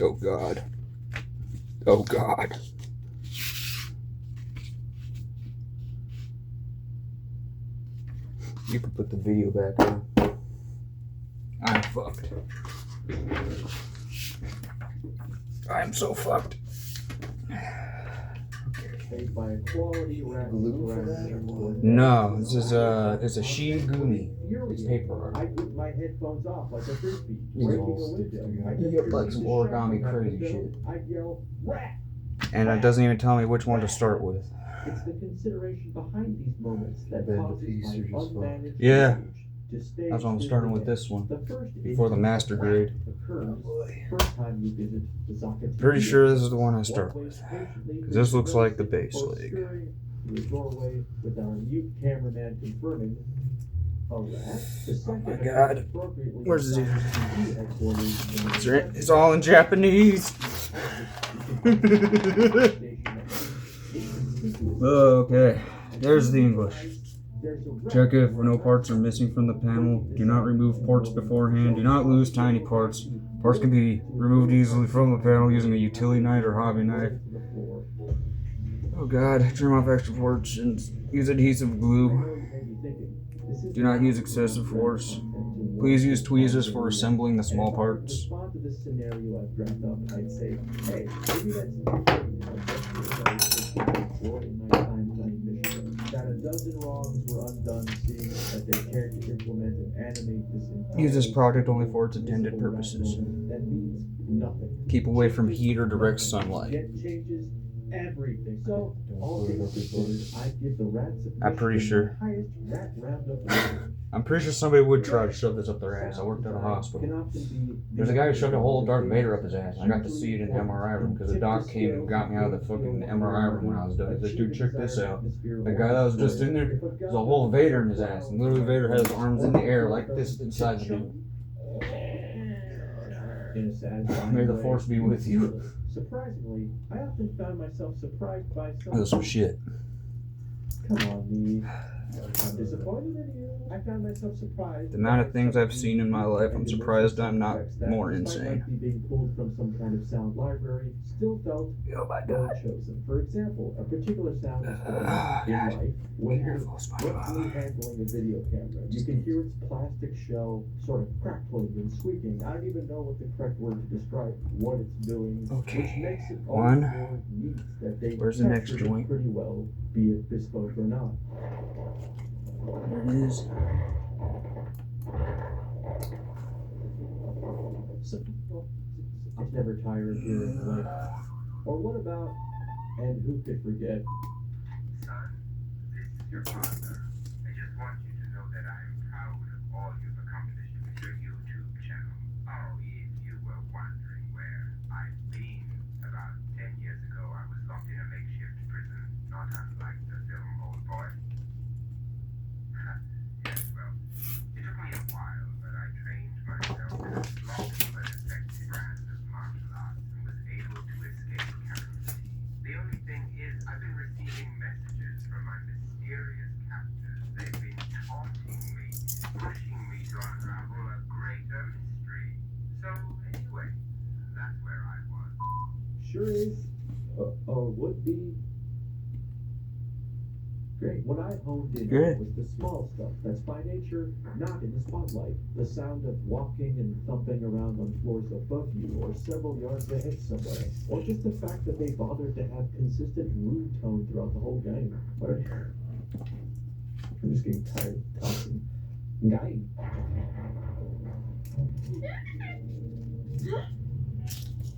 Oh God. Oh God. You can put the video back on. I'm fucked. I'm so fucked. By a quality glue for that or what? No, this is it's a Shi-Gu-Mi. It's paper art. I put my headphones off like a frisbee, You breaking a window. You get like some origami crazy shit. I'd yell, rat! And it doesn't even tell me which one to start with. It's the consideration behind these moments that Then the causes piece my are just unmanaged Yeah. rage to stay That's why I'm starting with this one. The first Before the master grade. occurs first time you visit the Zakati. Pretty sure this is the one I start with. Because this looks like the base leg. The doorway with our mute cameraman confirming a rat. Oh my God. Where's the It's all in Japanese. Okay, there's the English. Check if no parts are missing from the panel. Do not remove parts beforehand. Do not lose tiny parts. Parts can be removed easily from the panel using a utility knife or hobby knife. Oh God, trim off extra parts and use adhesive glue. Do not use excessive force. Please use tweezers for assembling the small parts. To this scenario I've dreamt up, I'd say, hey, maybe that a dozen wrongs were undone, seeing that they cared to implement and animate this entire Use this product only for its intended purposes. that means nothing. Keep away from heat or direct sunlight. It changes everything. So, all things considered, I'd give the rats I'm pretty sure. highest rat roundup rating. I'm pretty sure somebody would try to shove this up their ass. I worked at a hospital. There's a guy who shoved a whole Darth Vader up his ass. I got to see it in the MRI room because the doc came and got me out of the fucking MRI room when I was done. He said, dude, check this out. The guy that was just in there, there's a whole Vader in his ass. And literally Vader had his arms in the air like this inside the dude. May the force be with you. Surprisingly, I often found myself surprised by That was some shit. Come on, me. I'm disappointed in you. I found myself surprised. The amount of things I've seen in my life, I'm surprised I'm not more insane. Being pulled from some kind of sound library still felt Oh my well God. chosen. For example, a particular sound is in life when you're swiftly handling a video camera. You can hear its plastic shell sort of crackling and squeaking. I don't even know what the correct word to describe what it's doing. Okay. Which makes it all One. more neat that they Where's the next captured it joint? pretty well, be it bespoke or not. There it is. So, I'm never tired of hearing like, or what about, and who could forget? Son, this is your father. I just want you to know that I am proud of all you've accomplished with your YouTube channel. Oh, if you were wondering where I've been, about 10 years ago I was locked in a makeshift prison, not unlike the film Old Boy. Yes, well, it took me a while, but I trained myself in a sloppy but effective brand of martial arts and was able to escape captivity. The only thing is, I've been receiving messages from my mysterious captors. They've been taunting me, pushing me to unravel a greater mystery. So, anyway, that's where I was. Sure is, or would be. Great. What I honed in on was the small stuff that's by nature not in the spotlight. The sound of walking and thumping around on floors above you or several yards ahead somewhere. Or just the fact that they bothered to have consistent room tone throughout the whole game. But I'm just getting tired of talking. Guy.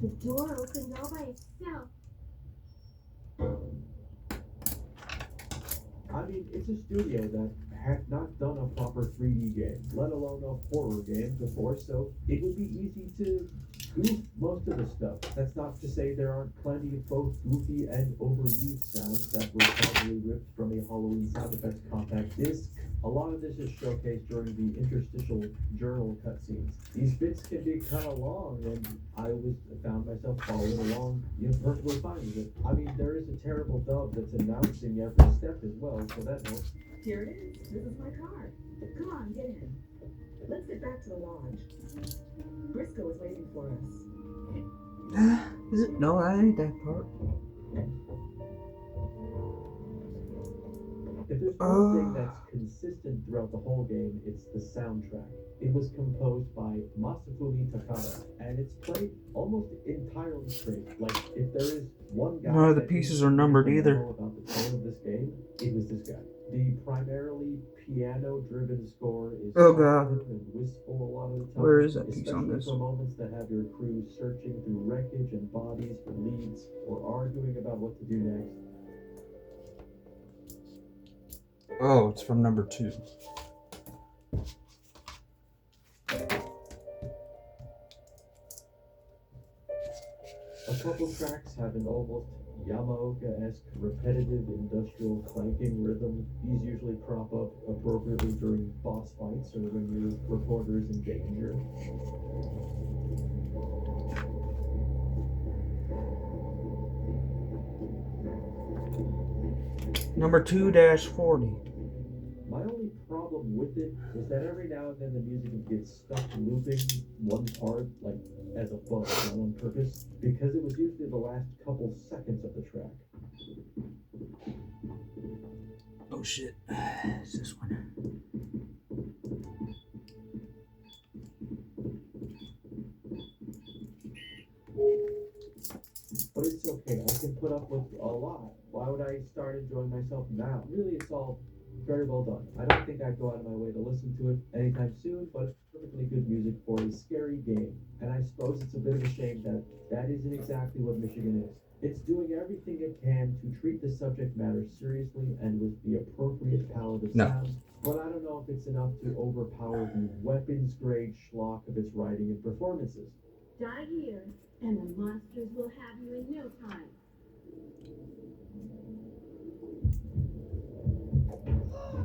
The door opens all by itself. I mean, it's a studio that had not done a proper 3D game, let alone a horror game before, so it would be easy to goof most of the stuff. That's not to say there aren't plenty of both goofy and overused sounds that were probably ripped from a Halloween sound effects compact disc. A lot of this is showcased during the interstitial journal cutscenes. These bits can be kind of long, and I found myself following along, perfectly fine with it. I mean, there is a terrible dub that's announcing every step as well, so that helps. Here it is. This is my car. Come on, get in. Let's get back to the lodge. Briscoe is waiting for us. Is it? No, that ain't that part. If there's one thing that's consistent throughout the whole game, it's the soundtrack. It was composed by Masafumi Takada, and it's played almost entirely straight. Like, if there is one guy None of the that pieces needs are to numbered leave a either. memo about the tone of this game, it was this guy. The primarily piano-driven score is Oh, God. somber and wistful a lot of the time. Where is that piece on Especially this? for moments that have your crew searching through wreckage and bodies for leads, or arguing about what to do next. Oh, it's from number 2. A couple tracks have an almost Yamaoka-esque repetitive industrial clanking rhythm. These usually crop up appropriately during boss fights or when your reporter is in danger. Number 2-40. My only problem with it is that every now and then the music gets stuck looping one part, like as a bug, not on purpose, because it was usually the last couple seconds of the track. Oh shit. It's this one. But it's okay, I can put up with a lot. Why would I start enjoying myself now? Really, it's all very well done. I don't think I'd go out of my way to listen to it anytime soon, but it's perfectly good music for a scary game. And I suppose it's a bit of a shame that that isn't exactly what Michigan is. It's doing everything it can to treat the subject matter seriously and with the appropriate palette of No. sounds, but I don't know if it's enough to overpower the weapons-grade schlock of its writing and performances. Die here, and the monsters will have you in no time.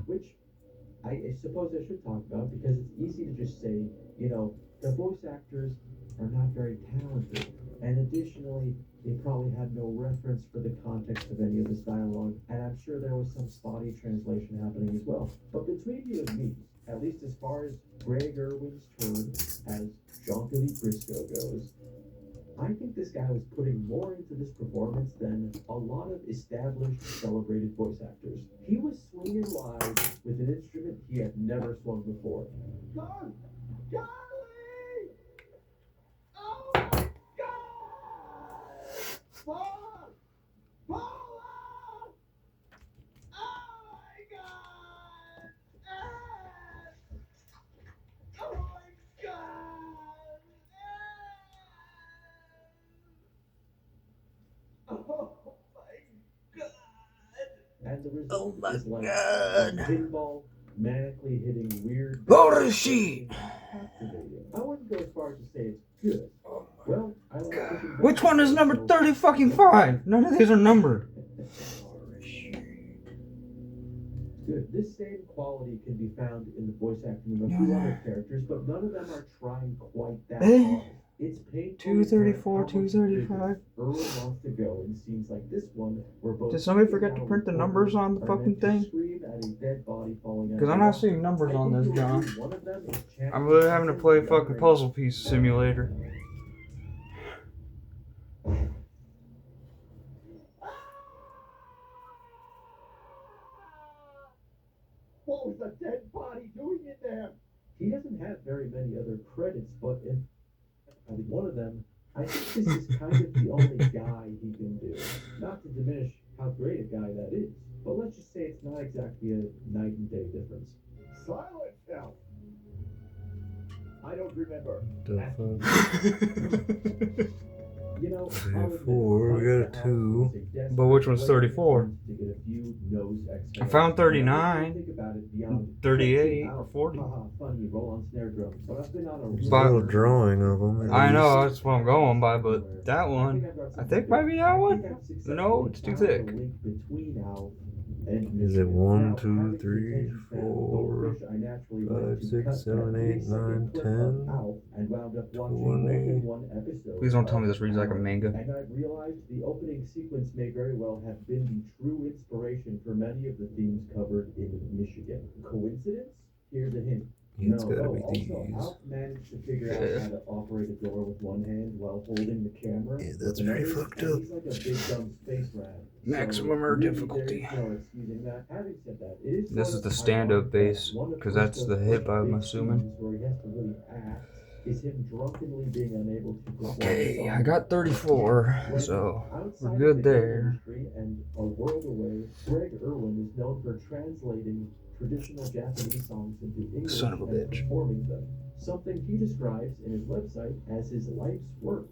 Which I suppose I should talk about because it's easy to just say, you know, the voice actors are not very talented. And additionally, they probably had no reference for the context of any of this dialogue, and I'm sure there was some spotty translation happening as well. But between you and me, at least as far as Greg Irwin's turn as Jean-Philippe Briscoe goes, I think this guy was putting more into this performance than a lot of established, celebrated voice actors. He was swinging live with an instrument he had never swung before. God! Charlie! Oh my God! Paul! Paula! Oh my God! Oh my God! Oh my God! And the result is like a pinball manically hitting weird. Holy shit! Captivating. I wouldn't go as far as to say it's good. Well, I like pushing back. Which one is number 30-5? None of these are numbered. Good. This same quality can be found in the voice acting of a few other characters, but none of them are trying quite that hard. It's painful. 234, 235. Irwin wants to go in scenes like this one, where both. Did somebody forget to print the numbers on the fucking thing? Because I'm not seeing numbers on this, John. I'm really having to play fucking Puzzle Piece Simulator. What was the dead body doing in there? He doesn't have very many other credits, but if one of them, I think this is kind of the only guy he can do. Not to diminish how great a guy that is, but let's just say it's not exactly a night and day difference. Silence now. I don't remember. You know, 34, we got a 2. But which one's 34? I found 39, 38, or 40. There's a little drawing of them. I know, that's what I'm going by, but that one, I think might be that one. No, it's too thick. Is it 1, 2, 3, 4, 5, 6, 7, 8, 9, 10, 20? Please don't tell me this reads like a manga. And I've realized the opening sequence may very well have been the true inspiration for many of the themes covered in Michigan. Coincidence? Here's a hint. It's No. gotta Oh, be also, these. Alf managed to figure out Yeah. how to operate a door with one hand while holding the camera Yeah, with that's another. pretty fucked And up. he's like a big dumb space rat. Maximum So or really, difficulty. there is no excusing that. Having said that, it is This sort is the of stand-up ironic that bass, one of because that's Briscoe's the first hip, I'm big assuming. scenes where he has to really act is him drunkenly being unable to perform Okay, a I song got 34, when so outside we're of good the game there. industry and a world away, Greg Irwin is known for translating traditional Japanese songs into English Son of a and bitch. performing them. Something he describes in his website as his life's work.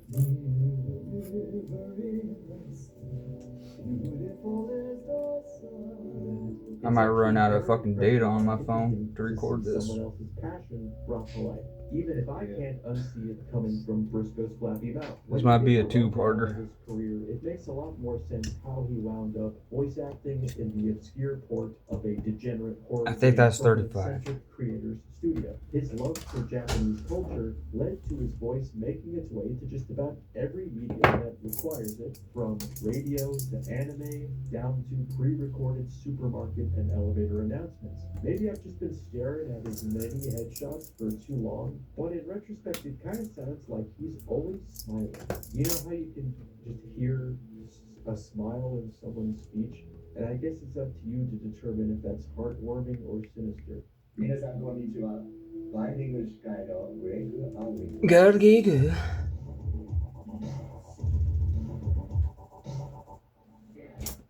I might run out of Very fucking data on my impressive phone to record see this. someone else's passion brought to life. Even if I can't unsee it coming from Briscoe's flabby mouth. This might be a two-parter. His career, it makes a lot more sense how he wound up voice acting in the obscure port of a degenerate horror. I think that's from an 35. eccentric creator's studio. His love for Japanese culture led to his voice making its way to just about every medium that requires it, from radio to anime down to pre-recorded supermarket and elevator announcements. Maybe I've just been staring at his many headshots for too long, but in retrospect it kind of sounds like he's always smiling. You know how you can just hear a smile in someone's speech? And I guess it's up to you to determine if that's heartwarming or sinister. 皆さんこんにちは。バイリング司会のグレッグ・アウィング。 Gotta get good.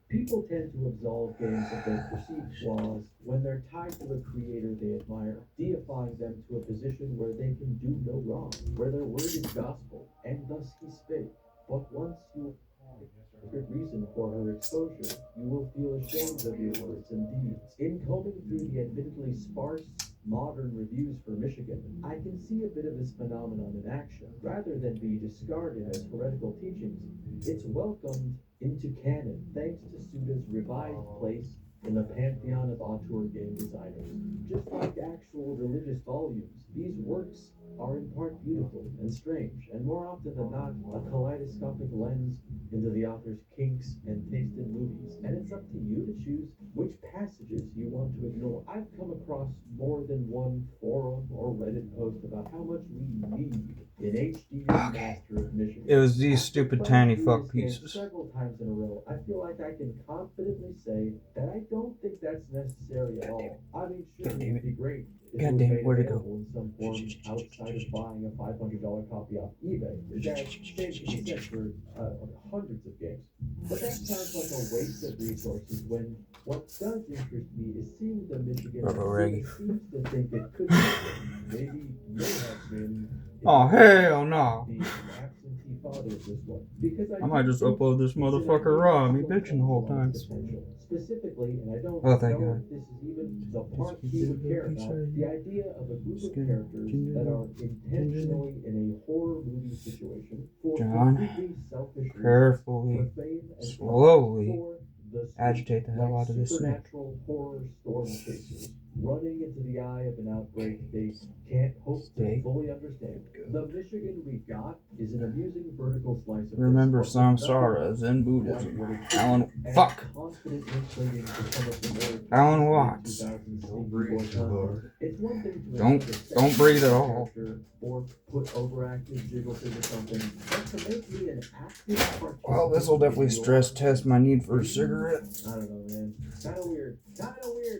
People tend to absolve games of their perceived flaws when they're tied to a creator they admire, deifying them to a position where they can do no wrong, where their word is gospel, and thus he spake. But once you have good reason for her exposure, you will feel ashamed of your words and deeds. In combing through the admittedly sparse modern reviews for Michigan, I can see a bit of this phenomenon in action. Rather than be discarded as heretical teachings, it's welcomed into canon thanks to Suda's revived place in the pantheon of auteur game designers. Just like actual religious volumes, these works are in part beautiful and strange, and more often than not, a kaleidoscopic lens into the author's kinks and taste in movies. And it's up to you to choose which passages you want to ignore. I've come across more than one forum or Reddit post about how much we need an HD remaster of Michigan. It was these stupid tiny fuck pieces. Several times in a row, I feel like I can confidently say that I don't think that's necessary at all. I mean, sure, it would be great if it was made available in some form outside of buying a $500 copy off eBay. That saves me cents for hundreds of games. But that sounds like a waste of resources when what does interest me is seeing the Michigan that seems to think it could be. Maybe may have been. Oh, hell no. The absentee father of this one. Because I might just upload this motherfucker raw, me bitching the whole time. Specifically, and I don't Oh, thank know God. if this is even the part he would care about, the idea of a group of characters that are intentionally in a horror movie situation for John, completely selfish reasons, carefully, for fame and slowly for the agitate the hell out of this snake. supernatural horror storm chasers running into the eye of an outbreak they can't hope to fully understand. The Michigan we got is an amusing vertical slice of Remember samsara, Zen Buddhism. Alan Watts. Don't breathe too hard. It's one thing to Don't breathe at all. or put overactive jiggle through something, but to make me an active Well, this will definitely stress test my need for a cigarette. I don't know, man. Kind of weird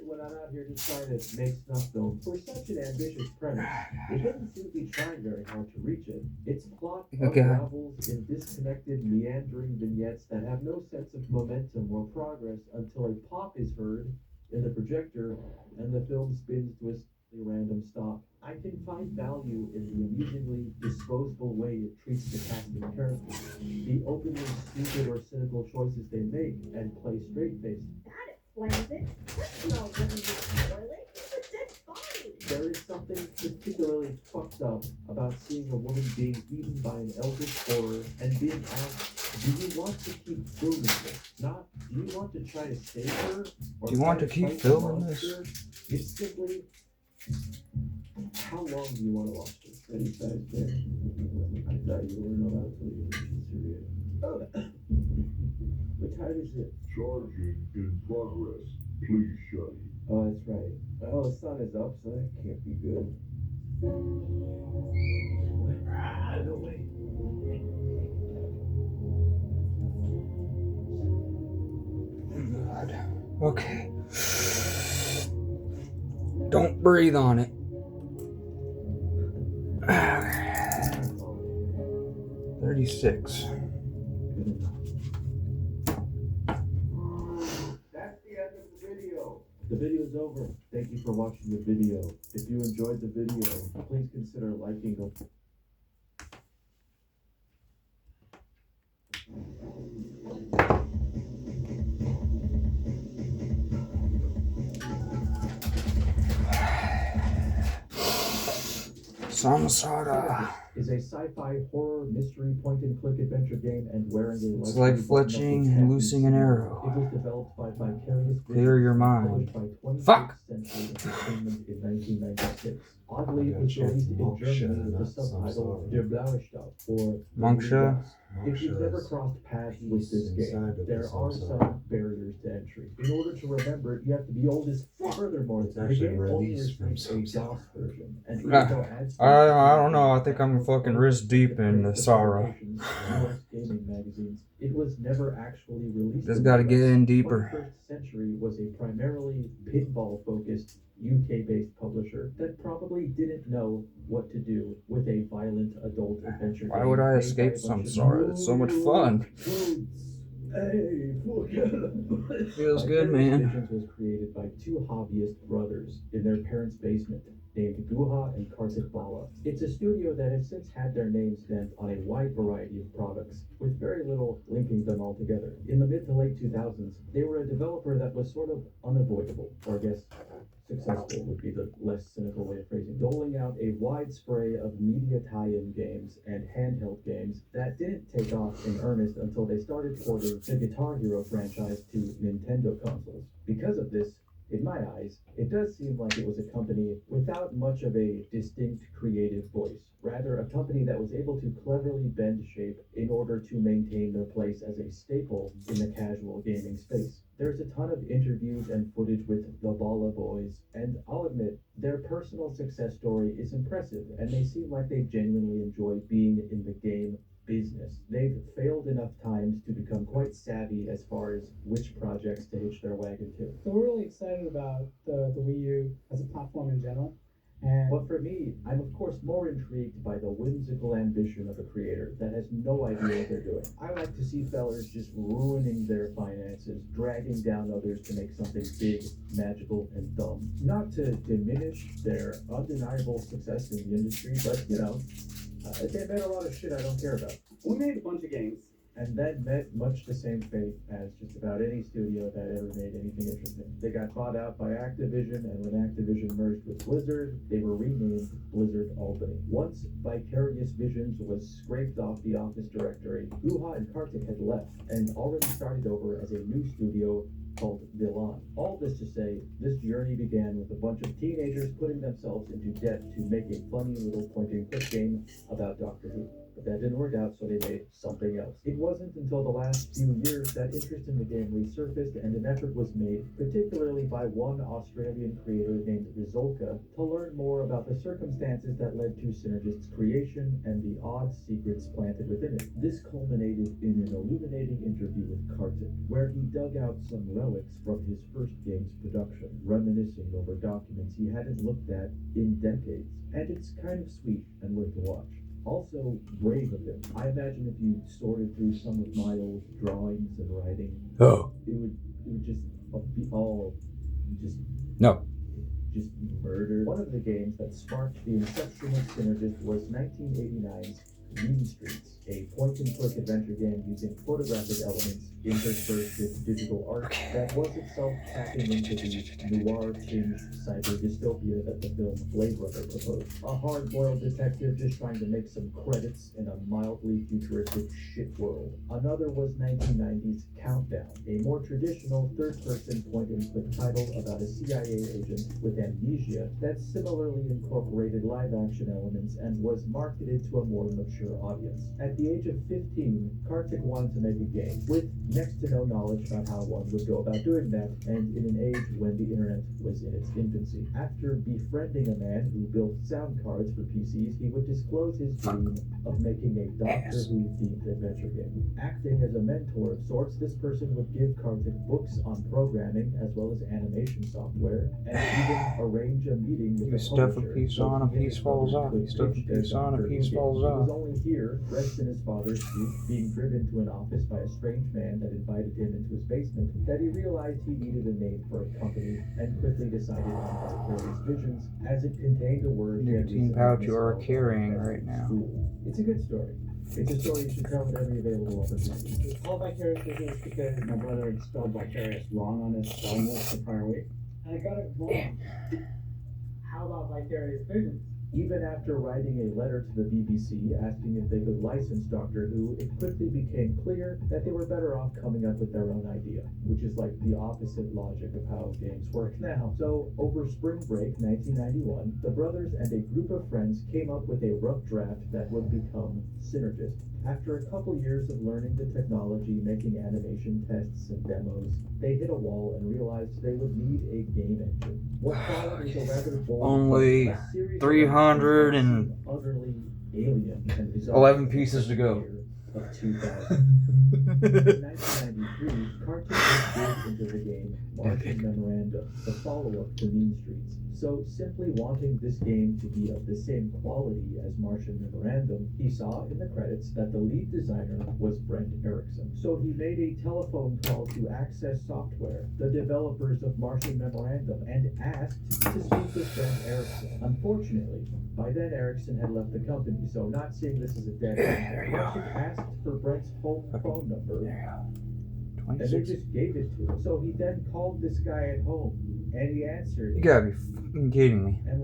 when I'm out here just trying to make snuff film for such an ambitious premise. It doesn't seem to be trying very hard to reach it. Its plot unravels in disconnected, meandering vignettes that have no sense of momentum or progress until a pop is heard in the projector and the film spins to a random stop. I can find value in the amusingly disposable way it treats the cast and characters, the openly stupid or cynical choices they make, and play straight-faced. That explains it. That smell doesn't look toilet. It's a dead body. There is something particularly fucked up about seeing a woman being eaten by an eldritch horror and being asked, do you want to keep filming this? Not, do you want to try to save her? Or Do you want to keep filming this? It's simply, how long do you want to watch this? Any size there. I thought you weren't allowed to leave Syria. Oh. What time is it? Charging in progress. Please shut. Oh, that's right. Oh, the sun is up, so that can't be good. What? Ah, no way. God. Okay. Don't breathe on it. 36. That's the end of the video. The video's over. Thank you for watching the video. If you enjoyed the video, please consider liking it. Samsara. Is a sci-fi horror mystery point-and-click adventure game and wearing a It's like fletching and loosing an It arrow. was developed by Vicarious Clear your Visions and mind. published by 26th Fuck! Century Entertainment in 1996. Oddly, it I was got released in Moksha, Germany with the not subtitle Samsara. Der blaue Stab, or Moksha? If you've never crossed paths with this game, there are some barriers to entry. In order to remember it, you have to be old as fuck. Furthermore, It's the actually game only released from received a Samsara. DOS version, and even Ah, though ads I don't know. I think I'm fucking wrist deep in the Sara. US gaming magazines, it was never actually released. Just in gotta the get US. in deeper. 21st Century was a primarily pinball-focused UK-based publisher that probably didn't know what to do with a violent adult adventure Why game would I made escape by a bunch of Samsara? It's so much fun. Hey, Feels good, Vicarious man. Visions was created by two hobbyist brothers in their parents' basement named Guha and Kartik Bala. It's a studio that has since had their names stamped on a wide variety of products, with very little linking them all together. In the mid to late 2000s, they were a developer that was sort of unavoidable, or I guess successful would be the less cynical way of phrasing, doling out a wide spray of media tie-in games and handheld games that didn't take off in earnest until they started porting the Guitar Hero franchise to Nintendo consoles. Because of this, in my eyes, it does seem like it was a company without much of a distinct creative voice. Rather, a company that was able to cleverly bend shape in order to maintain their place as a staple in the casual gaming space. There's a ton of interviews and footage with the Bala boys, and I'll admit, their personal success story is impressive, and they seem like they genuinely enjoy being in the game business. They've failed enough times to become quite savvy as far as which projects to hitch their wagon to. So we're really excited about the Wii U as a platform in general. And But for me, I'm of course more intrigued by the whimsical ambition of a creator that has no idea what they're doing. I like to see fellers just ruining their finances, dragging down others to make something big, magical, and dumb. Not to diminish their undeniable success in the industry, but they made a lot of shit I don't care about. we made a bunch of games. And that met much the same fate as just about any studio that ever made anything interesting. They got bought out by Activision, and when Activision merged with Blizzard, they were renamed Blizzard Albany. Once Vicarious Visions was scraped off the Office directory, Guha and Kartik had left and already started over as a new studio called Vilan. All this to say, this journey began with a bunch of teenagers putting themselves into debt to make a funny little point-and-click game about Doctor Who. But that didn't work out, so they made something else. It wasn't until the last few years that interest in the game resurfaced and an effort was made, particularly by one Australian creator named Rizolka, to learn more about the circumstances that led to Synergist's creation and the odd secrets planted within it. This culminated in an illuminating interview with Kartik, where he dug out some relics from his first game's production, reminiscing over documents he hadn't looked at in decades. And it's kind of sweet and worth a watch. Also, brave of him. I imagine if you sorted through some of my old drawings and writing, it would just be all just murder. One of the games that sparked the inception of Synergist was 1989's Mean Streets, a point-and-click adventure game using photographic elements interspersed with digital art that was itself tapping into the noir-tinged cyber-dystopia that the film Blade Runner proposed. A hard-boiled detective just trying to make some credits in a mildly futuristic shit world. Another was 1990's Countdown, a more traditional third-person point-and-click title about a CIA agent with amnesia that similarly incorporated live-action elements and was marketed to a more mature audience. At the age of 15, Kartik wanted to make a game with next to no knowledge about how one would go about doing that, and in an age when the internet was in its infancy. After befriending a man who built sound cards for PCs, he would disclose his dream of making a Doctor Who themed adventure game. Acting as a mentor of sorts, this person would give Kartik books on programming as well as animation software, and even arrange a meeting with You the stuff a publisher piece so on, a he and piece his falls brother off. could You stuff a pitch their piece on, a Doctor Who piece game. falls It was off. only here, dressed in his father's suit, being driven to an office by a strange man that invited him into his basement, that he realized he needed a name for a company and quickly decided on Vicarious Visions, as it contained a word he had Nicotine recently pouch you are misspelled carrying at right now. school. It's a good story. It's a story you should tell at every available opportunity. It's called Vicarious Visions because my brother had spelled vicarious wrong on his spelling list the prior week. And I got it wrong. How about Vicarious Visions? Even after writing a letter to the BBC asking if they could license Doctor Who, it quickly became clear that they were better off coming up with their own idea, which is like the opposite logic of how games work now. So, over spring break 1991, the brothers and a group of friends came up with a rough draft that would become Synergist. After a couple years of learning the technology, making animation tests and demos, they hit a wall and realized they would need a game engine. What followed was a rather bold Only a series of 300 and seemed utterly alien and bizarre 11 pieces to go. year Of 2000. In 1993, Kartik was into the game Martian Memorandum, the follow-up to Mean Streets. So, simply wanting this game to be of the same quality as Martian Memorandum, he saw in the credits that the lead designer was Brent Erickson. So he made a telephone call to Access Software, the developers of Martian Memorandum, and asked to speak with Brent Erickson. Unfortunately, by then Erickson had left the company, so not seeing this as a dead end, Kartik asked for Brent's home phone number, and they 26. just gave it to him. So he then called this guy at home, and he answered. You gotta be fucking kidding me. And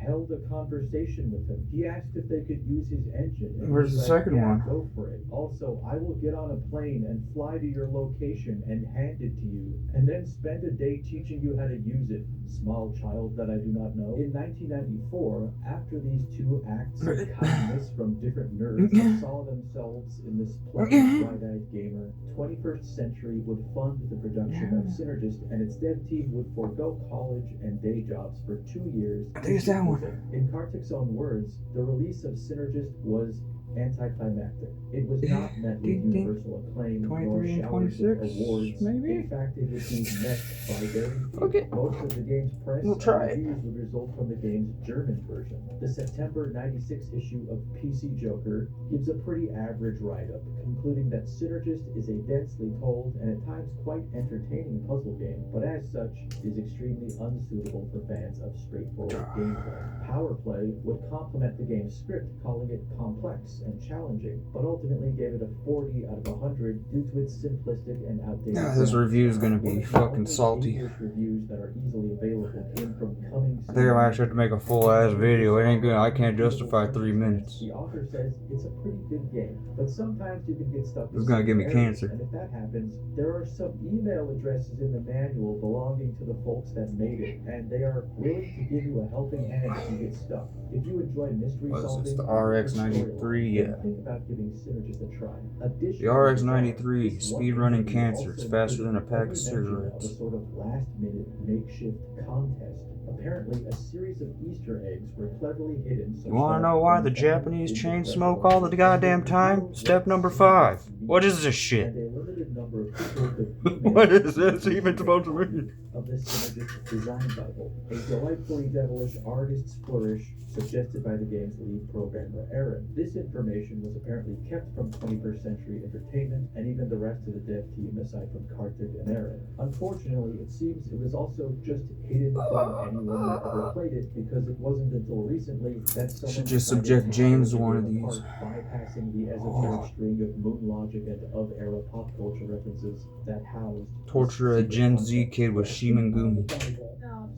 held a conversation with him. He asked if they could use his engine. And Where's he's the second yeah, one? Go for it. Also, I will get on a plane and fly to your location and hand it to you, and then spend a day teaching you how to use it. Small child that I do not know. In 1994, after these two acts of kindness from different nerds saw themselves in this pleasant, bright-eyed gamer, 21st Century would fund the production of Synergist, and its dev team would forego college and day jobs for 2 years. I think it's that one. In Kartik's own words, the release of Synergist was anticlimactic. It was not met with universal acclaim nor 23 and showers of 26, awards. maybe? In fact, it received met by very few. Okay. Most of the game's press We'll try and reviews would result from the game's German version. The September 96 issue of PC Joker gives a pretty average write-up, concluding that Synergist is a densely told and at times quite entertaining puzzle game, but as such is extremely unsuitable for fans of straightforward gameplay. Powerplay would complement the game's script, calling it complex and challenging, but ultimately gave it a 40 out of 100 due to its simplistic and outdated. This review is gonna be fucking salty. English reviews that are easily available came from Coming I think I might actually have to make a full ass video. It ain't good. I can't justify 3 minutes. The author says it's a pretty good game, but sometimes you can get stuck. It's gonna give me errors, cancer. And if that happens, there are some email addresses in the manual belonging to the folks that made it, and they are willing to give you a helping hand if you get stuck. If you enjoy mystery What is solving, this, the or RX-93? storyline, Yeah. think about giving Synergist a try. Additionally, The RX-93, this speed one running review cancer. also It's faster than a included pack every of mention cigarettes. Of a sort of last-minute makeshift contest. Apparently, a series of Easter eggs were cleverly hidden. You wanna know why the Japanese chain smoke all the goddamn time? Step number 5. What is this shit? And a limited number of people could What is this even supposed to mean? of this Synergist design Bible, a delightfully devilish artist's flourish suggested by the game's lead programmer, Aaron. This information was apparently kept from 21st Century Entertainment and even the rest of the dev team aside from Kartik and Aaron. Unfortunately, it seems it was also just hidden from anyone who ever played it because it wasn't until recently that someone Should just decided subject James to tear one it of these. apart, bypassing the esoteric string of moon logic and of-era pop culture references that housed Torture a Gen Z kid with Shi-Gu-Mi.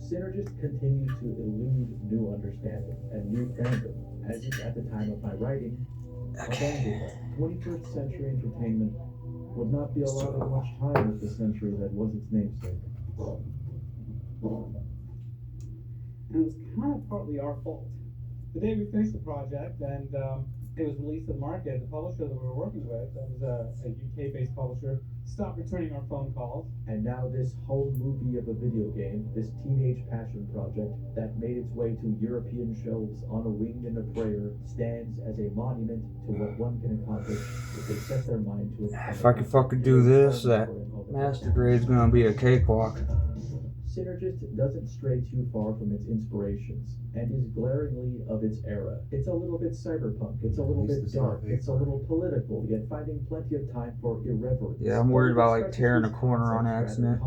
Synergist continued to elude new understanding and new fandom, as if at the time of my writing, abandoned. 21st Century Entertainment would not be allowed much time with the century that was its namesake. And it was kind of partly our fault. The day we finished the project and it was released to the market, the publisher that we were working with, that was a UK-based publisher, Stop returning our phone calls. And now this home movie of a video game, this teenage passion project that made its way to European shelves on a wing and a prayer, stands as a monument to what one can accomplish if they set their mind to it. If I could fucking do this, that master grade's gonna be a cakewalk. Synergist doesn't stray too far from its inspirations, and is glaringly of its era. It's a little bit cyberpunk, it's a little bit dark, it's a little political, yet finding plenty of time for irreverence. Yeah, I'm worried about like tearing a corner on accident.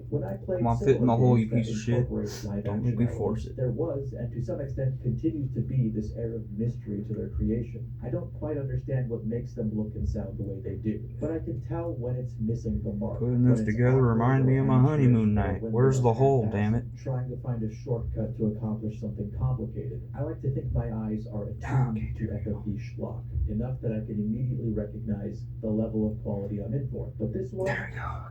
When I played Come on, fit in the hole, you games piece of that shit. incorporate live Don't action make me elements, force it. there was, and to some extent continues to be, this air of mystery to their creation. I don't quite understand what makes them look and sound the way they do, but I can tell when it's missing the mark. Putting this together remind me of my honeymoon night. Where's the hole, damn it? Trying to find a shortcut to accomplish something complicated. I like to think my eyes are attuned to FFP schlock, enough that I can immediately recognize the level of quality I'm in for. But this one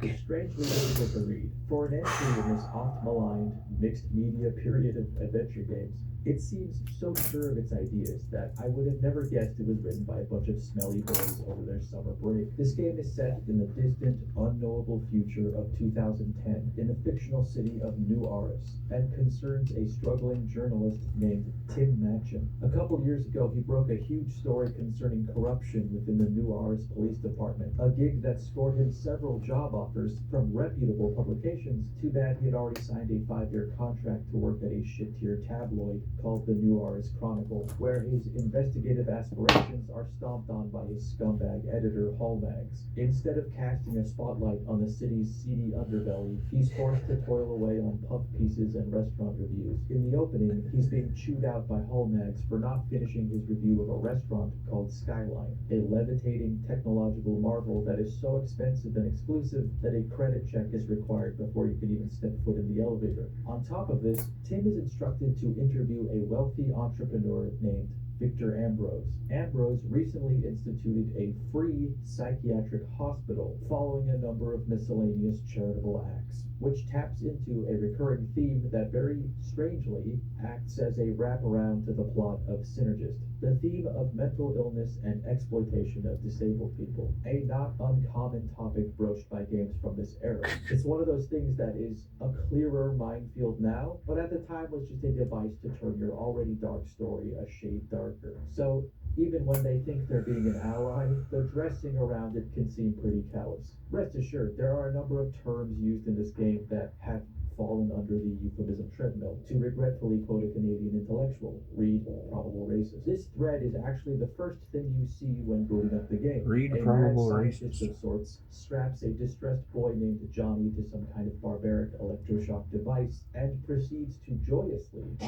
is strangely difficult to read. For an entry in this oft-maligned, mixed media period of adventure games, it seems so sure of its ideas that I would have never guessed it was written by a bunch of smelly boys over their summer break. This game is set in the distant, unknowable future of 2010 in the fictional city of New Aris, and concerns a struggling journalist named Tim Matcham. A couple years ago, he broke a huge story concerning corruption within the New Aris Police Department, a gig that scored him several job offers from reputable publications. Too bad he had already signed a 5-year contract to work at a shit-tier tabloid called the New Aris Chronicle, where his investigative aspirations are stomped on by his scumbag editor Hallmags. Instead of casting a spotlight on the city's seedy underbelly, he's forced to toil away on puff pieces and restaurant reviews. In the opening, he's being chewed out by Hallmags for not finishing his review of a restaurant called Skyline, a levitating technological marvel that is so expensive and exclusive that a credit check is required before you can even step foot in the elevator. On top of this, Tim is instructed to interview a wealthy entrepreneur named Victor Ambrose. Ambrose recently instituted a free psychiatric hospital following a number of miscellaneous charitable acts, which taps into a recurring theme that very strangely acts as a wraparound to the plot of Synergist. The theme of mental illness and exploitation of disabled people, a not uncommon topic broached by games from this era. It's one of those things that is a clearer minefield now, but at the time was just a device to turn your already dark story a shade darker. So even when they think they're being an ally, the dressing around it can seem pretty callous. Rest assured, there are a number of terms used in this game that have fallen under the euphemism treadmill, to regretfully quote a Canadian intellectual, read probable racist. This thread is actually the first thing you see when booting up the game. Read a probable mad scientist racist. of sorts straps a distressed boy named Johnny to some kind of barbaric electroshock device and proceeds to joyously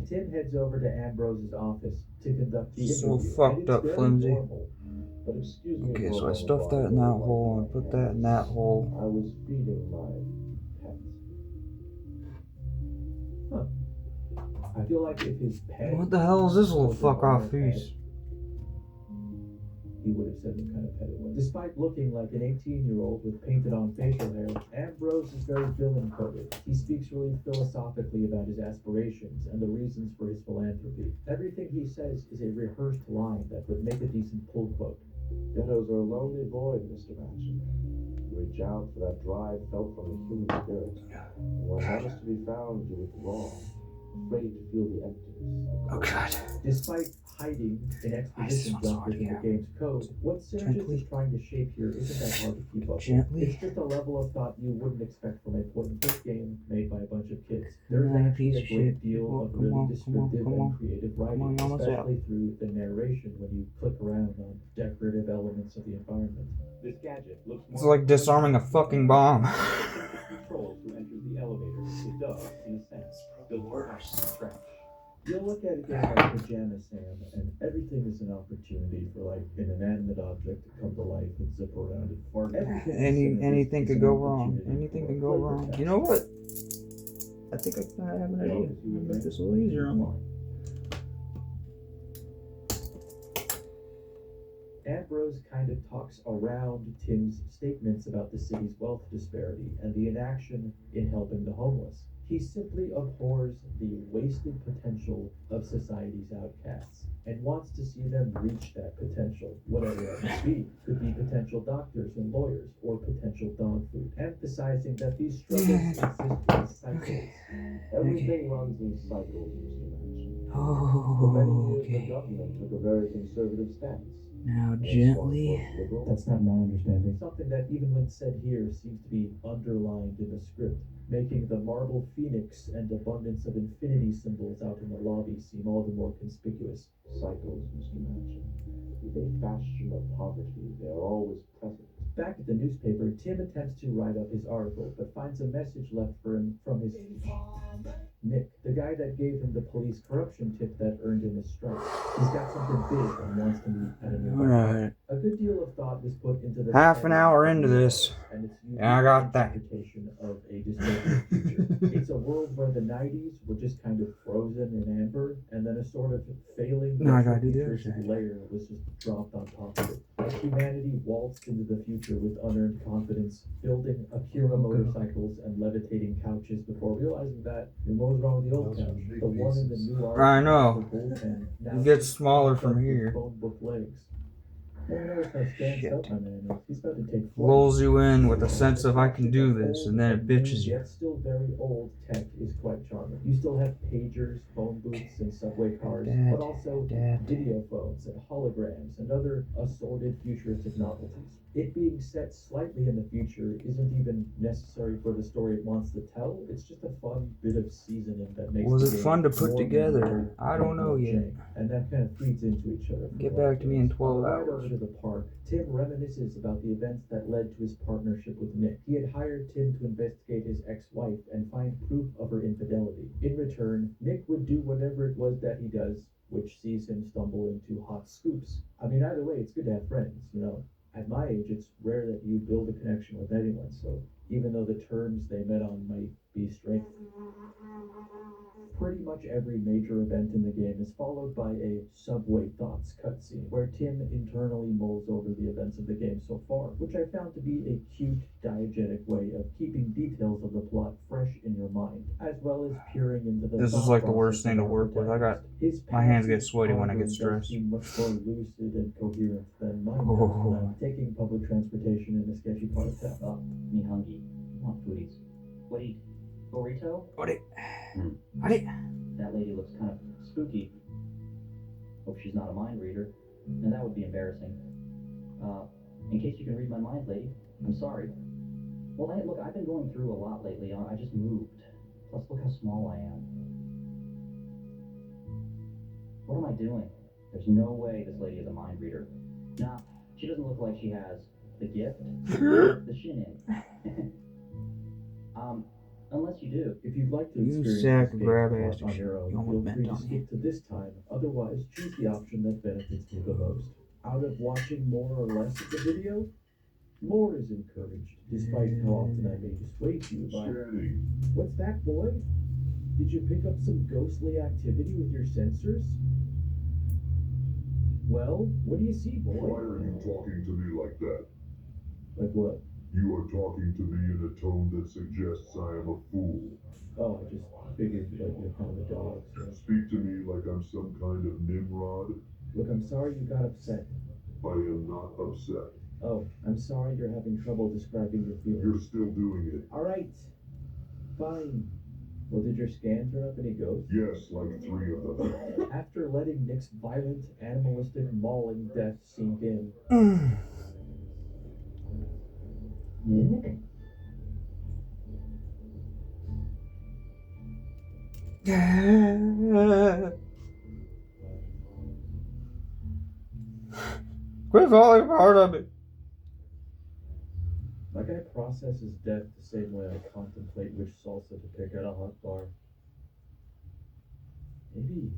Tim heads over to Ambrose's office to conduct the So interview. fucked and it's up, very flimsy. normal. But excuse me Okay, for so I a stuffed moment that in that while I hole and wash put my that in that hands. hole. I was feeding my pet. Huh. I feel like if his pet... What the hell is this little was an fuck off owner pet, piece? he would have said what kind of pet it was. Despite looking like an 18-year-old with painted on facial hair, Ambrose is very villain-coded. He speaks really philosophically about his aspirations and the reasons for his philanthropy. Everything he says is a rehearsed line that would make a decent pull quote. Ghettos are a lonely void, Mr. Matcham. You reach out for that drive felt from the human spirit. And when that is to be found, you withdraw, afraid to feel the emptiness. Oh god. Despite hiding in exposition jumpers in the game's code, what Synergist is trying to shape here isn't that hard to keep up with. Gently. It's just a level of thought you wouldn't expect from a point-and-click game made by a bunch of kids. There's Come on, actually piece a of great shit. deal of Come really on, descriptive come on. and creative writing, on, almost out. especially through the narration when you click around on decorative elements of the environment. This gadget looks It's like disarming a fucking bomb. controls who enters the elevator. It does, in a sense. Does worse. You'll look at a game like Pajama Sam, and everything is an opportunity for like an inanimate object to come to life and zip around and fart. Anything could go wrong. Anything can go wrong. You know what? I think I have an idea. I'm gonna make this a little easier on me. Ambrose kind of talks around Tim's statements about the city's wealth disparity and the inaction in helping the homeless. He simply abhors the wasted potential of society's outcasts and wants to see them reach that potential, whatever that may be. Could be potential doctors and lawyers or potential dog food, emphasizing that these struggles exist in cycles. Everything runs in cycles, Mr. Manchin. For many years, the government took a very conservative stance. Now gently. That's not my understanding. Something that even when said here seems to be underlined in the script, making the marble phoenix and abundance of infinity symbols out in the lobby seem all the more conspicuous. Cycles, Mr. Manchin. With a bastion of poverty, they are always present. Back at the newspaper, Tim attempts to write up his article, but finds a message left for him from his Nick, the guy that gave him the police corruption tip that earned him his stripes. He's got something big and wants to meet at a new Alright. A good deal of thought was put into the Half an hour into this, and its unique and I got that. interpretation of a dystopian future. It's a world where the 90s were just kind of frozen in amber, and then a sort of failing Now I gotta do the other futuristic side. layer was just dropped on top of it. As humanity waltzed into the future with unearned confidence, building Akira motorcycles and levitating couches before realizing that what was wrong with the old couch? The one in the new I know. bullpen now It gets smaller from here. phone book legs. Notice how Stan Shit. Stuff my man is. He's about to take flight. Lulls you in with a sense of I can do this, and then it bitches you. Yet still very old tech is quite charming. You still have pagers, phone booths, and subway cars, Dad, but also Dad. video phones and holograms and other assorted futuristic novelties. It being set slightly in the future isn't even necessary for the story it wants to tell. It's just a fun bit of seasoning that makes Was the it fun to game put more together? memorable I don't know and yet. entertaining. And that kind of feeds into each other. for Get a lot back of to me in games. 12 On the ride hours. over to the park, Tim reminisces about the events that led to his partnership with Nick. He had hired Tim to investigate his ex-wife and find proof of her infidelity. In return, Nick would do whatever it was that he does, which sees him stumble into hot scoops. I mean, either way, it's good to have friends, you know. At my age, it's rare that you build a connection with anyone, so even though the terms they met on might be strange. Pretty much every major event in the game is followed by a Subway Thoughts cutscene, where Tim internally mulls over the events of the game so far, which I found to be a cute, diegetic way of keeping details of the plot fresh in your mind, as well as peering into the This is thought like the worst process thing to of our work with. I got His my hands get passive sweaty when I get pondering does stressed. seem much more lucid and coherent than mine. Oh. Taking public transportation in a sketchy part of town. Me hungry. Want foodies? What eat? Burrito? What it? Hmm. What it? That lady looks kind of spooky. Hope she's not a mind reader. And that would be embarrassing. In case you can read my mind, lady, I'm sorry. Well, hey, look, I've been going through a lot lately. I just moved. Plus, look how small I am. What am I doing? There's no way this lady is a mind reader. Nah, she doesn't look like she has the gift, the shin in. Unless you do. If you'd like to You experience sack this grab game ass on shit. your own, You almost feel bent free to on me. skip to this time. Otherwise, choose the option that benefits you the most. Out of watching more or less of the video, more is encouraged, despite how often I may dissuade you by... What's that, boy? Did you pick up some ghostly activity with your sensors? Well, what do you see, boy? Why are you talking to me like that? Like what? You are talking to me in a tone that suggests I am a fool. Oh, I just figured like you're kind of a dog. So. Speak to me like I'm some kind of Nimrod. Look, I'm sorry you got upset. I am not upset. Oh, I'm sorry you're having trouble describing your You're feelings. still doing it. Alright. Fine. Well, did your scan turn up any ghosts? Yes, like 3 of them. After letting Nick's violent, animalistic, mauling death sink in, Nick? Quit falling apart of it. my guy processes death the same way I contemplate which salsa to pick at a hot bar. Maybe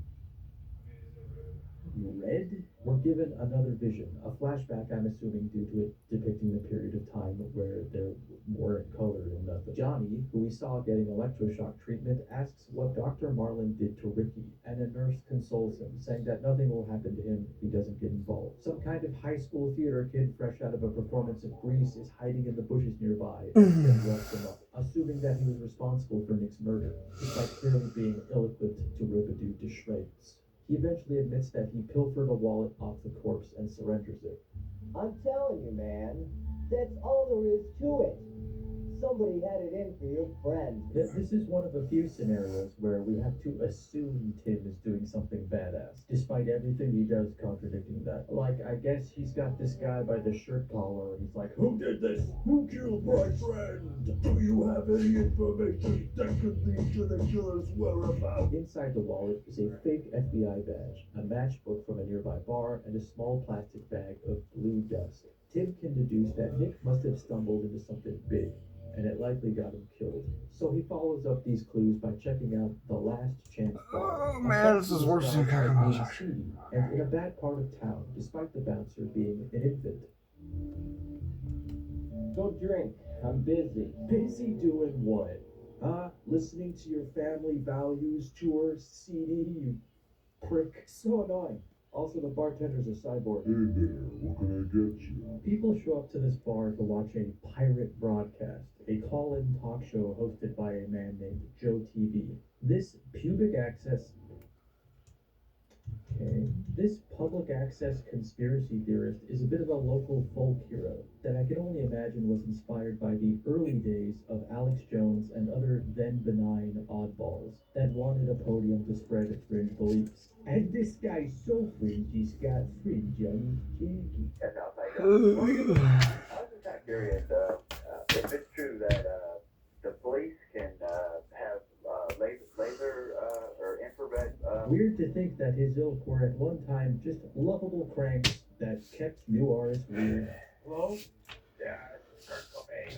red? We're given another vision, a flashback, I'm assuming, due to it depicting the period of time where there weren't color and nothing. Johnny, who we saw getting electroshock treatment, asks what Dr. Marlin did to Ricky, and a nurse consoles him, saying that nothing will happen to him if he doesn't get involved. Some kind of high school theater kid fresh out of a performance of Grease is hiding in the bushes nearby and Tim roughs him up, assuming that he was responsible for Nick's murder, despite clearly being ill-equipped to rip a dude to shreds. He eventually admits that he pilfered a wallet off the corpse and surrenders it. I'm telling you, man, that's all there is to it. Somebody had it in for your friend. This is one of a few scenarios where we have to assume Tim is doing something badass, despite everything he does contradicting that. Like, I guess he's got this guy by the shirt collar, and he's like, "Who did this? Who killed my friend? Do you have any information that could lead to the killer's whereabouts?" Inside the wallet is a fake FBI badge, a matchbook from a nearby bar, and a small plastic bag of blue dust. Tim can deduce that Nick must have stumbled into something big, and it likely got him killed. So he follows up these clues by checking out the Last Chance Bar. Oh man, this is worse than Kakamazaki. Seedy and in a bad part of town, despite the bouncer being an infant. Go drink. I'm busy. Busy doing what? Listening to your family values tour CD, you prick. So annoying. Also, the bartender's a cyborg. Hey there, what can I get you? People show up to this bar to watch a pirate broadcast, a call-in talk show hosted by a man named Joe TV. This public access conspiracy theorist is a bit of a local folk hero that I can only imagine was inspired by the early days of Alex Jones and other then benign oddballs that wanted a podium to spread fringe beliefs. And this guy's so fringe, he's got fringe on his cheeky. And I'll tell you, I was just kind of curious if it's true that the police can have laser or infrared. Weird to think that his ilk were at one time just lovable cranks that kept new artists weird. Hello? Yeah, it's Kurt Cobain.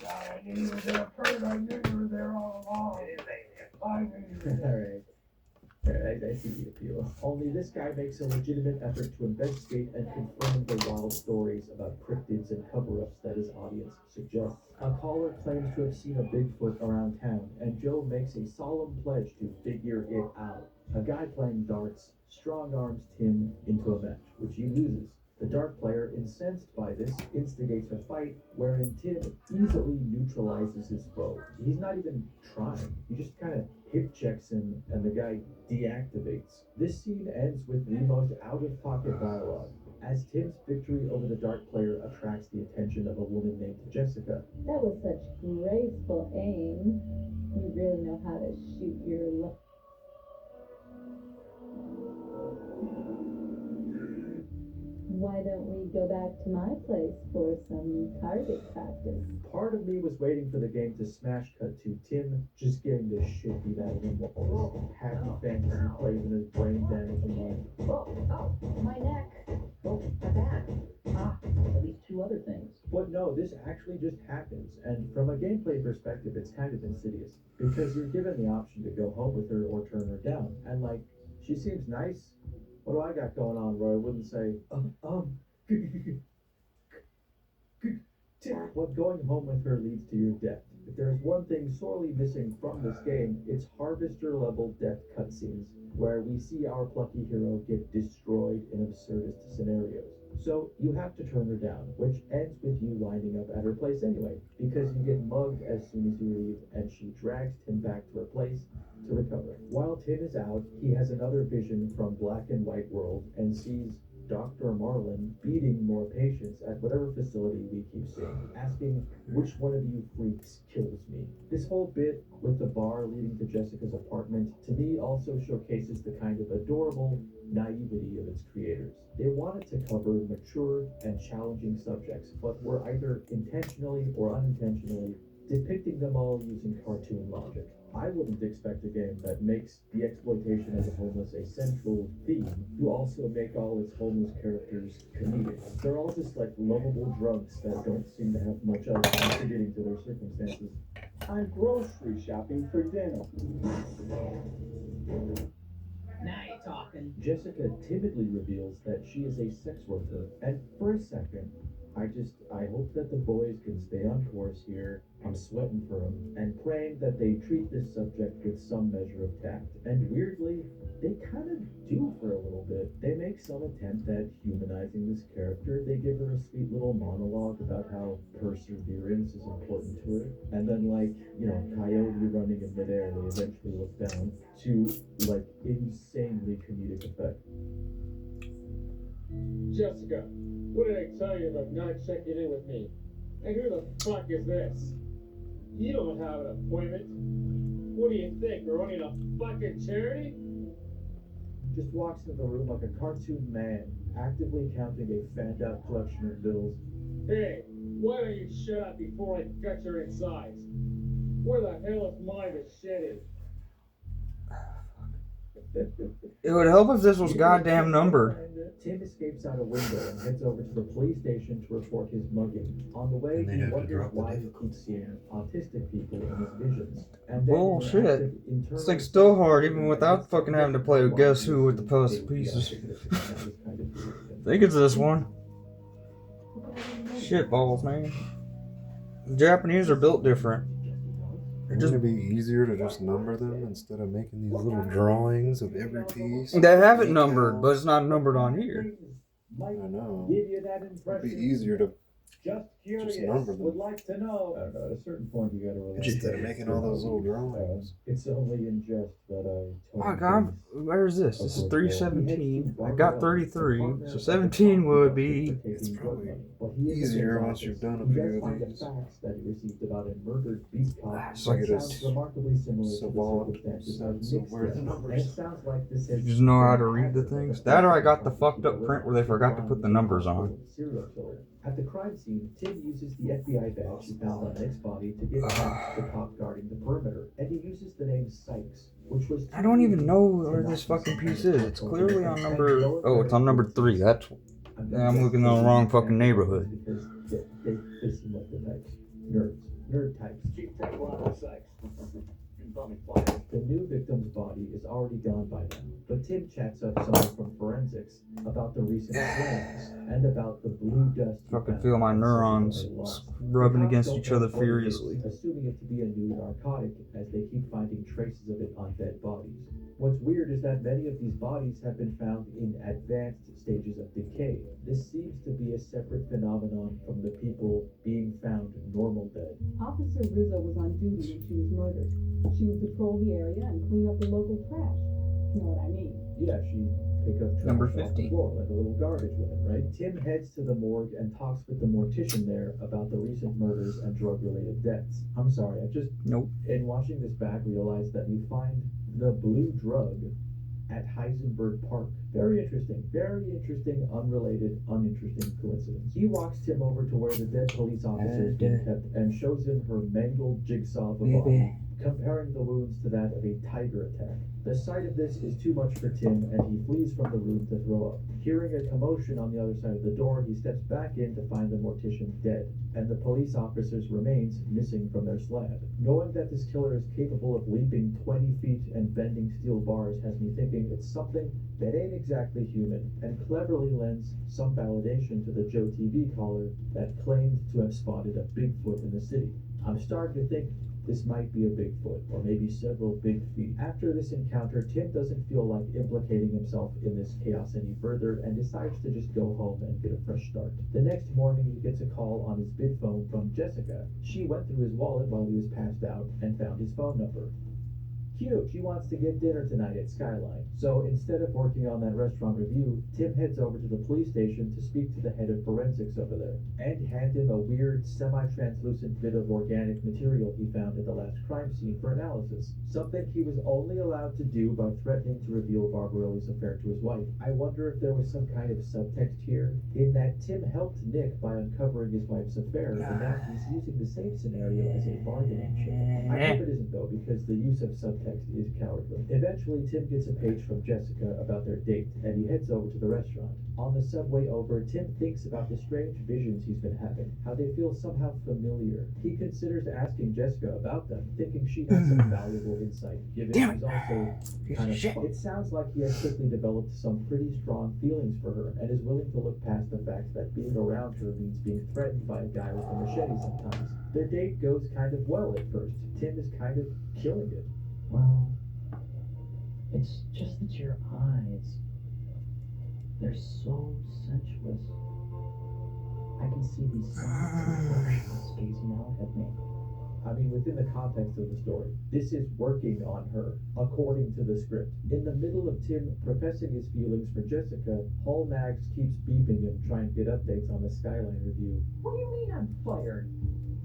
I knew you were there, Kurt. I knew you were there all along. It is alien. I knew you were there. Alright. I see the appeal. Only this guy makes a legitimate effort to investigate and confirm the wild stories about cryptids and cover-ups that his audience suggests. A caller claims to have seen a Bigfoot around town, and Joe makes a solemn pledge to figure it out. A guy playing darts strong-arms Tim into a match, which he loses. The dart player, incensed by this, instigates a fight wherein Tim easily neutralizes his foe. He's not even trying. He just kind of hip checks him and the guy deactivates. This scene ends with the most out-of-pocket dialogue, as Tim's victory over the dart player attracts the attention of a woman named Jessica. That was such graceful aim. You really know how to shoot your Why don't we go back to my place for some target practice? Part of me was waiting for the game to smash cut to Tim just getting the shit beat out of him while this happy fantasy plays in his brain damaging mind. My neck. Oh, my back. At least two other things. But no, this actually just happens, and from a gameplay perspective, it's kind of insidious, because you're given the option to go home with her or turn her down, and like, she seems nice. What do I got going on, Roy? I wouldn't say, But going home with her leads to your death. If there's one thing sorely missing from this game, it's harvester-level death cutscenes, where we see our plucky hero get destroyed in absurdist scenarios. So you have to turn her down, which ends with you winding up at her place anyway, because you get mugged as soon as you leave, and she drags Tim back to her place to recover. While Tim is out, he has another vision from Black and White World and sees Dr. Marlin beating more patients at whatever facility we keep seeing, asking which one of you freaks kills me. This whole bit with the bar leading to Jessica's apartment, to me also showcases the kind of adorable naivety of its creators. They wanted to cover mature and challenging subjects, but were either intentionally or unintentionally depicting them all using cartoon logic. I wouldn't expect a game that makes the exploitation of the homeless a central theme to also make all its homeless characters comedic. They're all just like lovable drunks that don't seem to have much else contributing to their circumstances. I'm grocery shopping for dinner. Now you're talking. Jessica timidly reveals that she is a sex worker, and for a second, I hope that the boys can stay on course here. I'm sweating for them and praying that they treat this subject with some measure of tact. And weirdly, they kind of do for a little bit. They make some attempt at humanizing this character. They give her a sweet little monologue about how perseverance is important to her. And then, like, you know, Coyote running in midair, they eventually look down to, like, insanely comedic effect. Jessica, what did I tell you about not checking in with me? And who the fuck is this? You don't have an appointment. What do you think? We're running a fucking charity? Just walks into the room like a cartoon man, actively counting a fanned out collection of bills. Hey, why don't you shut up before I cut your insides? Where the hell is my machete? It would help if this was goddamn numbered. Tim escapes out a window and heads over to the police station to report his mugging. On the way, he wonders why he keeps seeing autistic people in his visions. And then Bullshit. This thing's still hard, even without fucking having to play with Guess Who with the puzzle pieces. I think it's this one. Shit balls, man. The Japanese are built different. Wouldn't it be easier to just number them instead of making these little drawings of every piece? They have it numbered, but it's not numbered on here. I know. It'd be easier to just number them. Would like to know. I don't know, at a certain point you gotta relax. Instead of making all those little drawings. It's only in jest that Oh God, where is this? This is 317. I got 33, so 17 would be. It's probably easier once you've done a few of these. So it is symbolic. So where are the numbers? You just know how to read the things. That or I got the fucked up print where they forgot to put the numbers on. At the crime scene, Tim uses the FBI badge he found on Nick's body to get back to the cop guarding the perimeter, and he uses the name Sykes, which was. I don't even know where this fucking piece is. It's clearly on number. Oh, it's on number 3. That's. I'm looking in the wrong fucking neighborhood. Because they seem like the types. Nerds. Nerd types. Chief Technology Sykes. The new victim's body is already gone by now, but Tim chats up someone from forensics about the recent flames and about the blue dust. I can feel my neurons rubbing against each other furiously. Assuming it to be a new narcotic as they keep finding traces of it on dead bodies. What's weird is that many of these bodies have been found in advanced stages of decay. This seems to be a separate phenomenon from the people being found normal dead. Officer Rizzo was on duty when she was murdered. She would patrol the area and clean up the local trash. You know what I mean? Yeah, she'd pick up trash Number off the 50. floor like a little garbage woman, right? Tim heads to the morgue and talks with the mortician there about the recent murders and drug-related deaths. I'm sorry, I just... Nope. In watching this back, realized that we find the blue drug at Heisenberg Park. Very interesting, unrelated, uninteresting coincidence. He walks Tim over to where the dead police officer is being kept and shows him her mangled jigsaw of a body, comparing the wounds to that of a tiger attack. The sight of this is too much for Tim, and he flees from the room to throw up. Hearing a commotion on the other side of the door, he steps back in to find the mortician dead, and the police officer's remains missing from their slab. Knowing that this killer is capable of leaping 20 feet and bending steel bars has me thinking it's something that ain't exactly human, and cleverly lends some validation to the Joe TV caller that claimed to have spotted a Bigfoot in the city. I'm starting to think this might be a Bigfoot, or maybe several big feet. After this encounter, Tim doesn't feel like implicating himself in this chaos any further and decides to just go home and get a fresh start. The next morning, he gets a call on his bid phone from Jessica. She went through his wallet while he was passed out and found his phone number. Cute, she wants to get dinner tonight at Skyline. So instead of working on that restaurant review, Tim heads over to the police station to speak to the head of forensics over there and hand him a weird semi-translucent bit of organic material he found at the last crime scene for analysis. Something he was only allowed to do by threatening to reveal Barbarelli's affair to his wife. I wonder if there was some kind of subtext here, in that Tim helped Nick by uncovering his wife's affair, and now he's using the same scenario as a bargaining chip. I hope it isn't though, because the use of subtext context is cowardly. Eventually, Tim gets a page from Jessica about their date, and he heads over to the restaurant. On the subway over, Tim thinks about the strange visions he's been having, how they feel somehow familiar. He considers asking Jessica about them, thinking she has some valuable insight, given she's also kind of fun. It sounds like he has quickly developed some pretty strong feelings for her, and is willing to look past the fact that being around her means being threatened by a guy with a machete sometimes. Their date goes kind of well at first. Tim is kind of killing it. Well, it's just that your eyes, they're so sensuous. I can see these sensuous gazing out at me. I mean, within the context of the story, this is working on her, according to the script. In the middle of Tim professing his feelings for Jessica, Hall Mags keeps beeping him, trying to get updates on the Skyline review. What do you mean I'm fired?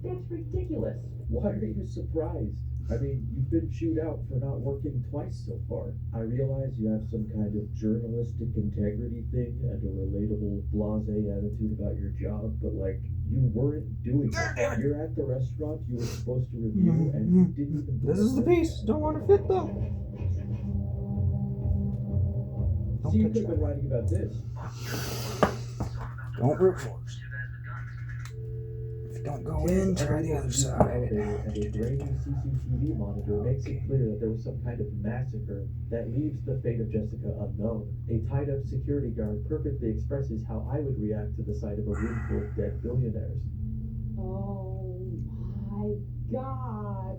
That's ridiculous. Why are you surprised? I mean, you've been chewed out for not working twice so far. I realize you have some kind of journalistic integrity thing and a relatable blasé attitude about your job, but like, you weren't doing it. You're at the restaurant you were supposed to review, and you didn't even... This is the piece. Don't want to fit though. So you could have been writing about this. Don't root for us. If you don't go in, try the other side. And a grainy CCTV monitor makes it clear that there was some kind of massacre that leaves the fate of Jessica unknown. A tied-up security guard perfectly expresses how I would react to the sight of a room full of dead billionaires. Oh my God.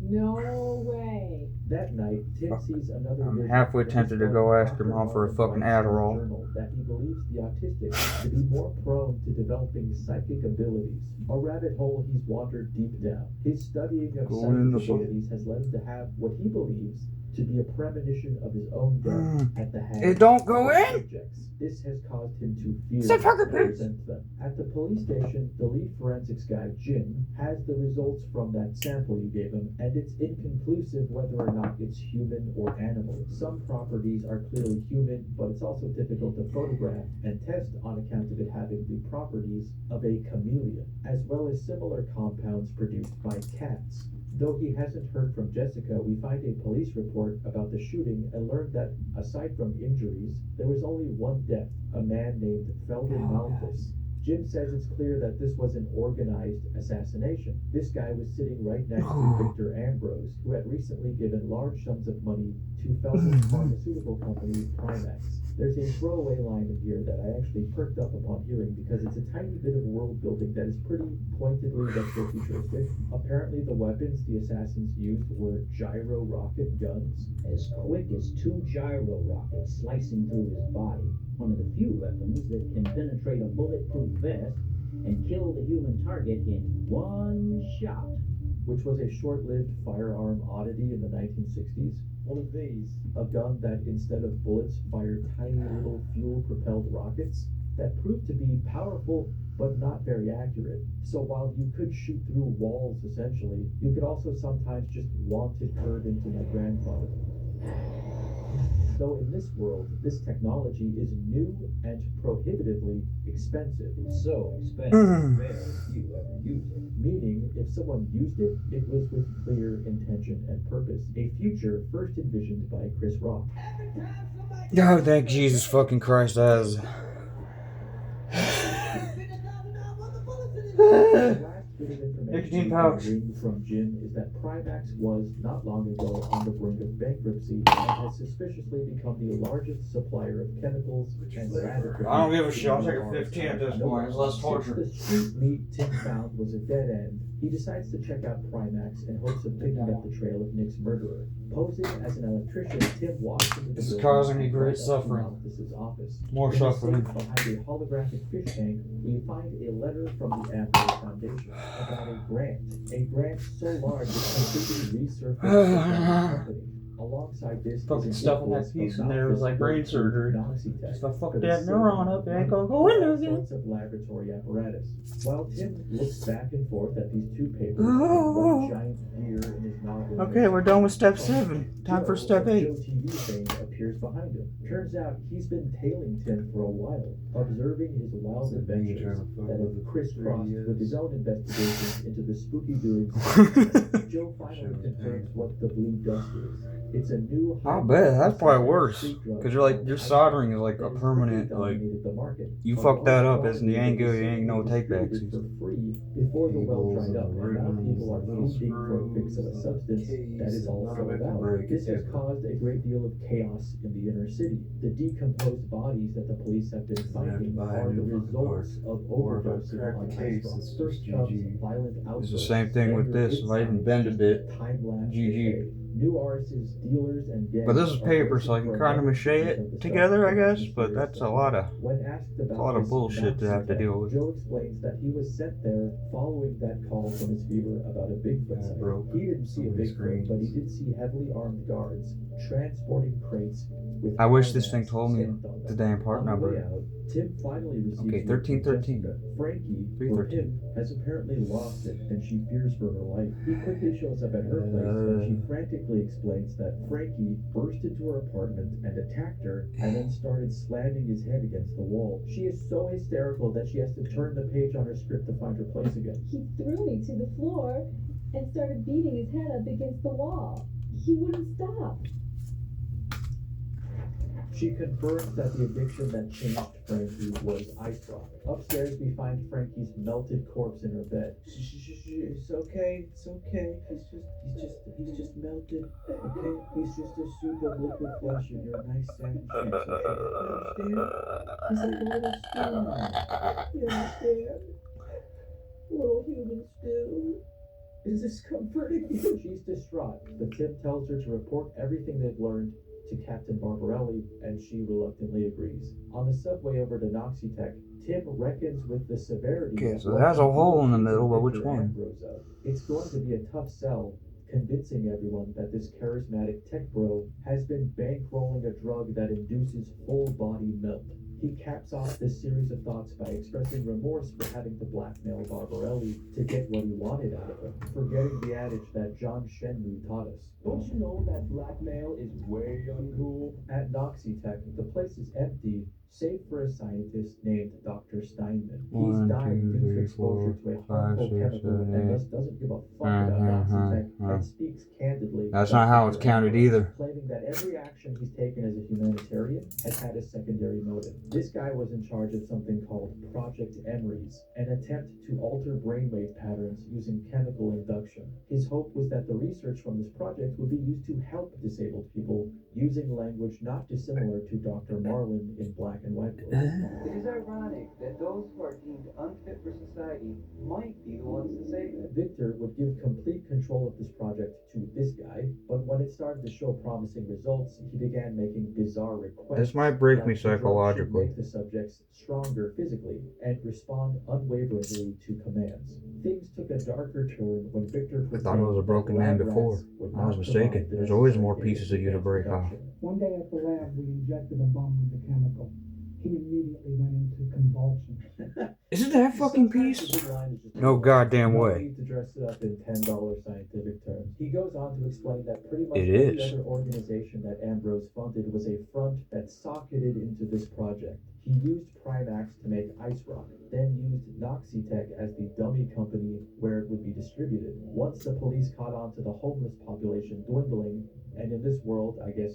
No way. That night, Tim sees another I'm vision halfway that tempted to is go called ask your mom for a Dr. fucking Weinstein's Adderall. journal that he believes the autistic to be more prone to developing psychic abilities. A rabbit hole he's wandered deep down. His studying of Go in the psychic abilities has led him to have what he believes to be a premonition of his own death at the hands It don't go of in? subjects. This has caused him to fear Stop talking, and please. resent them. At the police station, the lead forensics guy, Jim, has the results from that sample you gave him, and it's inconclusive whether or not it's human or animal. Some properties are clearly human, but it's also difficult to photograph and test on account of it having the properties of a chameleon, as well as similar compounds produced by cats. Though he hasn't heard from Jessica, we find a police report about the shooting and learn that, aside from injuries, there was only one death, a man named Felden Malthus. Jim says it's clear that this was an organized assassination. This guy was sitting right next to Victor Ambrose, who had recently given large sums of money to Felden's pharmaceutical company, Primax. There's a throwaway line in here that I actually perked up upon hearing because it's a tiny bit of world building that is pretty pointedly retrofuturistic. Apparently the weapons the assassins used were gyro rocket guns. As quick as 2 gyro rockets slicing through his body. One of the few weapons that can penetrate a bulletproof vest and kill the human target in one shot. Which was a short-lived firearm oddity in the 1960s. One of these, a gun that instead of bullets fired tiny little fuel-propelled rockets that proved to be powerful but not very accurate. So while you could shoot through walls essentially, you could also sometimes just launch it hard into my grandfather. Though in this world, this technology is new and prohibitively expensive. It's so expensive, very few ever use it. Meaning, if someone used it, it was with clear intention and purpose. A future first envisioned by Chris Rock. Oh, thank Jesus fucking Christ, as. Nicotine pouch from Jim is that Primax was not long ago on the brink of bankruptcy and has suspiciously become the largest supplier of chemicals and radicals. I don't give a shit. I'll take a 15 at this point. It's less torture. The street meat Tim found was a dead end. He decides to check out Primax in hopes of picking up the trail of Nick's murderer. Posing as an electrician, Tim walks into the This is building causing me right great up to suffering. Malthus's office. More In the suffering. safe behind a holographic fish tank, we find a letter from the Ambrose Foundation about a grant so large it completely resurfaced the company. Alongside this, Fucking is stuff in that piece in there was like brain surgery. If I fuck that neuron up, it ain't gonna go in there again. Sorts of laboratory apparatus. While Tim looks back and forth at these two papers, one giant deer in his noggin. Okay, we're done with step 7. Time for step 8. Joe TV fame appears appears behind him. Turns out he's been tailing Tim for a while, observing his wild Is it me adventures trying to fuck that have with the crisscrossed 3DS? with his own investigations into the spooky doings. Joe finally confirms what the blue dust is. It's a new I bet that's probably worse, because your soldering is like a permanent, like, you fuck that up, isn't you ain't good, you ain't no take backs. For free before the well dried up, and now people are pleading for a fix of a substance that is all sold out. This has caused a great deal of chaos in the inner city. The decomposed bodies that the police have been finding are the results of overdosing on ice rock. First comes violent outbursts. It's the same thing with this. If I even bend a bit, GG. New artists, dealers, and gangs. But this is paper, so I can kind of mache it together, I guess. But that's a lot of bullshit to have to deal with. Joe explains that he was sent there following that call from his fever about a Bigfoot sighting. He didn't see a Bigfoot, but he did see heavily armed guards transporting crates with. I wish this thing told me the damn part number. Tim finally receives. Okay, 1313. Frankie, for him, has apparently lost it, and she fears for her life. He quickly shows up at her place, and she frantically explains that Frankie burst into her apartment and attacked her, and then started slamming his head against the wall. She is so hysterical that she has to turn the page on her script to find her place again. He threw me to the floor and started beating his head up against the wall. He wouldn't stop. She confirms that the addiction that changed Frankie was ice rock. Upstairs, we find Frankie's melted corpse in her bed. It's okay. It's okay. He's just melted. Okay. He's just a soup of liquid flesh in your nice sandwich. You understand? He's like a little stew. You understand? Little human stew. Is this comforting you? She's distraught, but Tim tells her to report everything they've learned to Captain Barbarelli, and she reluctantly agrees. On the subway over to Noxitec, Tim reckons with the severity. Okay, so it has a hole in the middle, but which one? It's going to be a tough sell, convincing everyone that this charismatic tech bro has been bankrolling a drug that induces full body melt. He caps off this series of thoughts by expressing remorse for having to blackmail Barbarelli to get what he wanted out of him, forgetting the adage that John Shenmue taught us. Don't you know that blackmail is way uncool? At Noxitec, the place is empty, save for a scientist named Dr. Steinman. He's dying due to exposure to a harmful chemical and thus doesn't give a fuck about Noxitec and speaks candidly. That's not how it's counted either. Claiming that every action he's taken as a humanitarian has had a secondary motive. This guy was in charge of something called Project Emery's, an attempt to alter brainwave patterns using chemical induction. His hope was that the research from this project would be used to help disabled people using language not dissimilar to Dr. Marlin in Black and White World. It is ironic that those who are deemed unfit for society might be the ones to save it. Victor would give complete control of this project to this guy, but when it started to show promising results, he began making bizarre requests. This might break me psychologically. Make the subjects stronger physically and respond unwaveringly to commands. Things took a darker turn when Victor. I thought I was a broken man before. I was mistaken. There's always more pieces of you to break off. One day at the lab, we injected a bum with the chemical. He immediately went into convulsions. Is it that fucking piece? No goddamn way. To dress it up in $10 scientific terms. He goes on to explain that pretty much every other organization that Ambrose funded was a front that socketed into this project. He used Primax to make ice rock, then used Noxitec as the dummy company where it would be distributed. Once the police caught on to the homeless population dwindling, and in this world, I guess,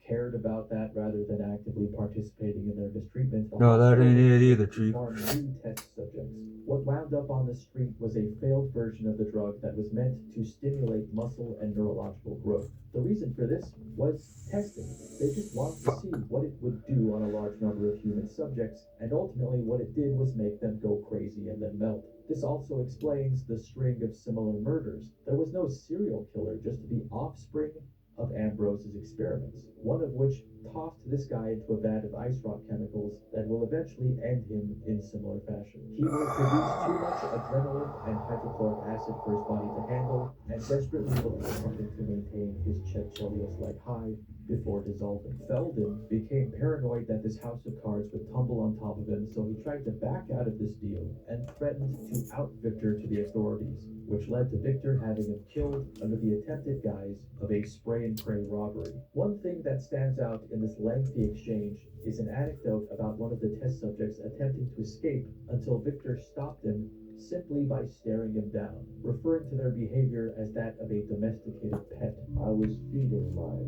cared about that rather than actively participating in their mistreatment. No, that ain't it either, Chief. New test subjects. What wound up on the street was a failed version of the drug that was meant to stimulate muscle and neurological growth. The reason for this was testing. They just wanted to see what it would do on a large number of human subjects, and ultimately what it did was make them go crazy and then melt. This also explains the string of similar murders. There was no serial killer, just the offspring of Ambrose's experiments, one of which tossed this guy into a vat of ice rock chemicals that will eventually end him in similar fashion. He will produce too much adrenaline and hydrochloric acid for his body to handle, and desperately look for something to maintain his Chet Chelios-like high before dissolving. Feldon became paranoid that this house of cards would tumble on top of him, so he tried to back out of this deal and threatened to out Victor to the authorities, which led to Victor having him killed under the attempted guise of a spray and pray robbery. One thing that stands out in this lengthy exchange is an anecdote about one of the test subjects attempting to escape until Victor stopped him simply by staring him down, referring to their behavior as that of a domesticated pet. I was feeding my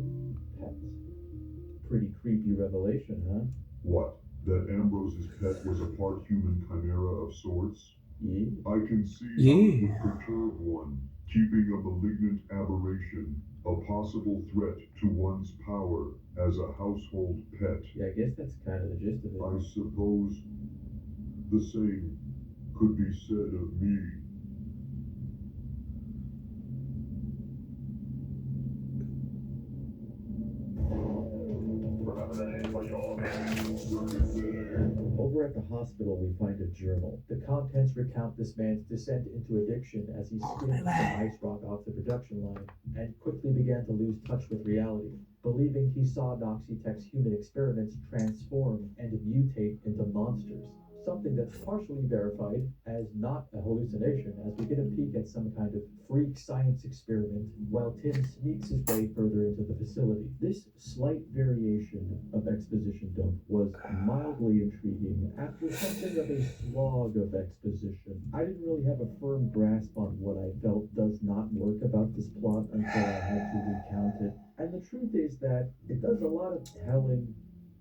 pet. Pretty creepy revelation, huh? What? That Ambrose's pet was a part human chimera of sorts? Yeah. I can see how it would perturb one, keeping a malignant aberration, a possible threat to one's power as a household pet. Yeah, I guess that's kind of the gist of it. I suppose the same could be said of me. Over at the hospital, we find a journal. The contents recount this man's descent into addiction as he skimmed some ice rock off the production line and quickly began to lose touch with reality, believing he saw Noxitec's human experiments transform and mutate into monsters. Something that's partially verified as not a hallucination, as we get a peek at some kind of freak science experiment while Tim sneaks his way further into the facility. This slight variation of exposition dump was mildly intriguing after something of a slog of exposition. I didn't really have a firm grasp on what I felt does not work about this plot until I had to recount it. And the truth is that it does a lot of telling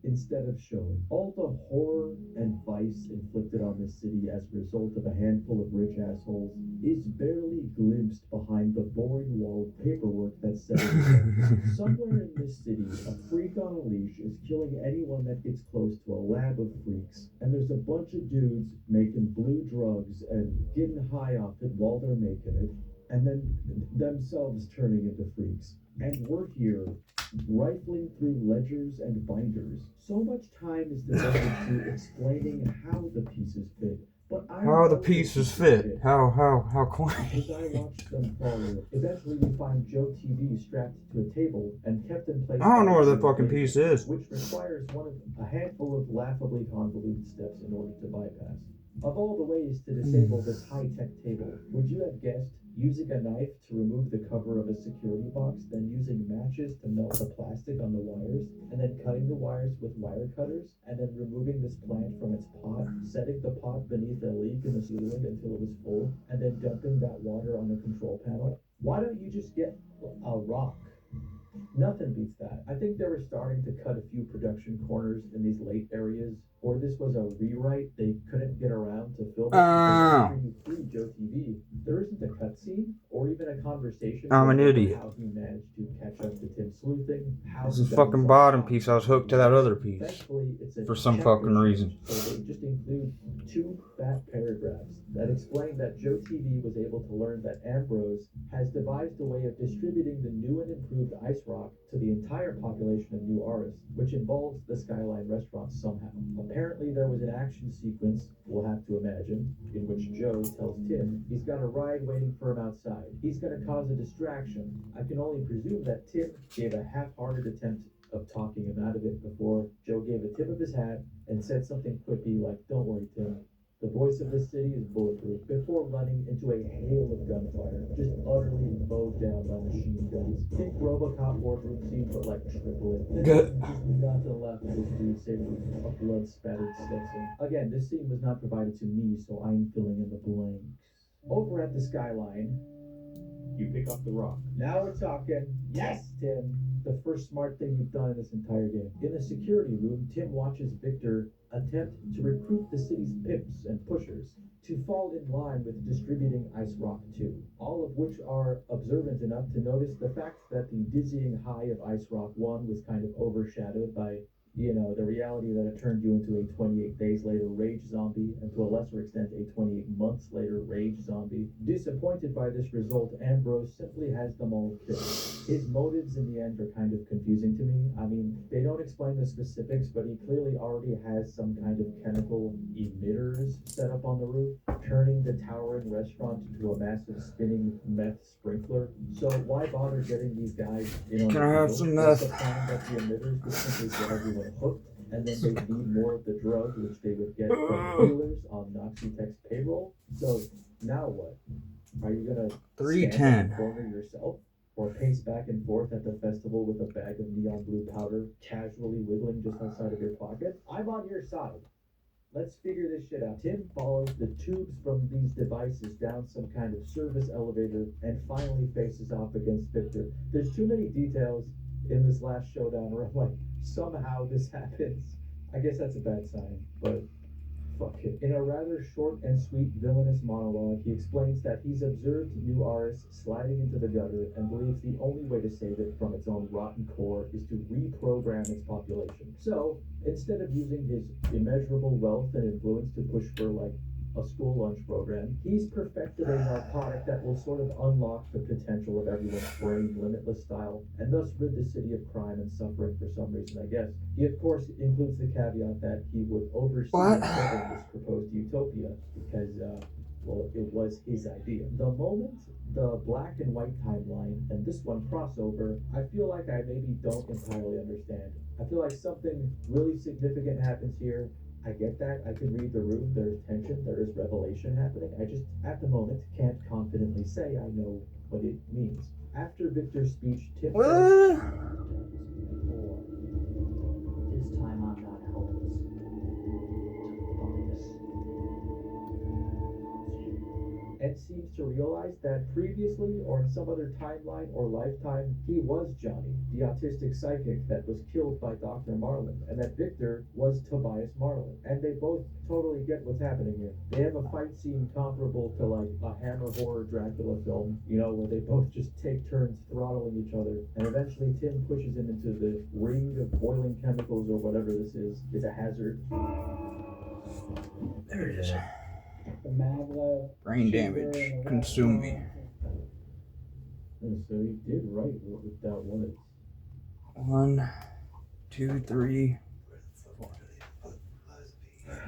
instead of showing. All the horror and vice inflicted on this city as a result of a handful of rich assholes is barely glimpsed behind the boring wall of paperwork that's set in. Somewhere in this city, a freak on a leash is killing anyone that gets close to a lab of freaks, and there's a bunch of dudes making blue drugs and getting high off it while they're making it, and then themselves turning into freaks. And we're here rifling through ledgers and binders. So much time is devoted to explaining how the pieces fit. But how the pieces fit. How quaint. As I watched them follow, eventually we find Joe TV strapped to a table and kept in place. I don't know where that fucking piece is. Which requires one of a handful of laughably convoluted steps in order to bypass. Of all the ways to disable this high-tech table, would you have guessed using a knife to remove the cover of a security box, then using matches to melt the plastic on the wires, and then cutting the wires with wire cutters, and then removing this plant from its pot, setting the pot beneath a leak in the ceiling until it was full, and then dumping that water on the control panel? Why don't you just get a rock? Nothing beats that. I think they were starting to cut a few production corners in these late areas, or this was a rewrite they couldn't get around to film it. After you free Joe TV, there isn't a cutscene or even a conversation. I'm an idiot. How he managed to catch up to Tim sleuthing. This is fucking bottom piece. I was hooked to that other piece. Thankfully, it's a for some fucking reason. So they just include 2 fat paragraphs that explain that Joe TV was able to learn that Ambrose has devised a way of distributing the new and improved ice rock to the entire population of New Aris, which involves the Skyline restaurant somehow. Apparently there was an action sequence, we'll have to imagine, in which Joe tells Tim he's got a ride waiting for him outside. He's going to cause a distraction. I can only presume that Tim gave a half-hearted attempt of talking him out of it before Joe gave a tip of his hat and said something quippy like, "Don't worry, Tim. The voice of this city is bulletproof," before running into a hail of gunfire, just utterly mowed down by machine guns. Think RoboCop boardroom scene, but like triple it. There's just nothing left of this dude save a blood-spattered Stetson. Again, this scene was not provided to me, so I'm filling in the blanks. Over at the Skyline, you pick up the rock. Now we're talking. Yes, Tim. The first smart thing you've done in this entire game. In the security room, Tim watches Victor attempt to recruit the city's pimps and pushers to fall in line with distributing Ice Rock 2, all of which are observant enough to notice the fact that the dizzying high of Ice Rock 1 was kind of overshadowed by You know, the reality that it turned you into a 28 days later rage zombie, and to a lesser extent, a 28 months later rage zombie. Disappointed by this result, Ambrose simply has them all killed. His motives in the end are kind of confusing to me. I mean, they don't explain the specifics, but he clearly already has some kind of chemical emitters set up on the roof, turning the towering restaurant into a massive spinning meth sprinkler. So why bother getting these guys in on Can I have deal? some What's meth? the plan that the emitters would simply get everyone hooked, and then they'd need more of the drug, which they would get from dealers on Noxitec's payroll? So now what? Are you gonna stand in the corner yourself? Or pace back and forth at the festival with a bag of neon blue powder casually wiggling just outside of your pocket? I'm on your side. Let's figure this shit out. Tim follows the tubes from these devices down some kind of service elevator and finally faces off against Victor. There's too many details in this last showdown where I'm like, somehow this happens. I guess that's a bad sign, but fuck it. In a rather short and sweet villainous monologue, he explains that he's observed New Aris sliding into the gutter and believes the only way to save it from its own rotten core is to reprogram its population. So, instead of using his immeasurable wealth and influence to push for, like, a school lunch program, he's perfected a narcotic that will sort of unlock the potential of everyone's brain limitless style, and thus rid the city of crime and suffering for some reason, I guess. He, of course, includes the caveat that he would oversee and govern this proposed utopia, because, well, it was his idea. The moment the black and white timeline and this one crossover, I feel like I maybe don't entirely understand. I feel like something really significant happens here. I get that. I can read the room. There's tension. There is revelation happening. I just, at the moment, can't confidently say I know what it means. After Victor's speech, Tim says, This time I'm not helpless. Tobias. and seems to realize that previously or in some other timeline or lifetime, he was Johnny, the autistic psychic that was killed by Dr. Marlin, and that Victor was Tobias Marlin. And they both totally get what's happening here. They have a fight scene comparable to like a Hammer horror Dracula film, you know, where they both just take turns throttling each other, and eventually Tim pushes him into the ring of boiling chemicals or whatever this is. It's a hazard. There it is. The maglev. Brain damage. Consume me. And so he did right what that was. 1, 2, 3.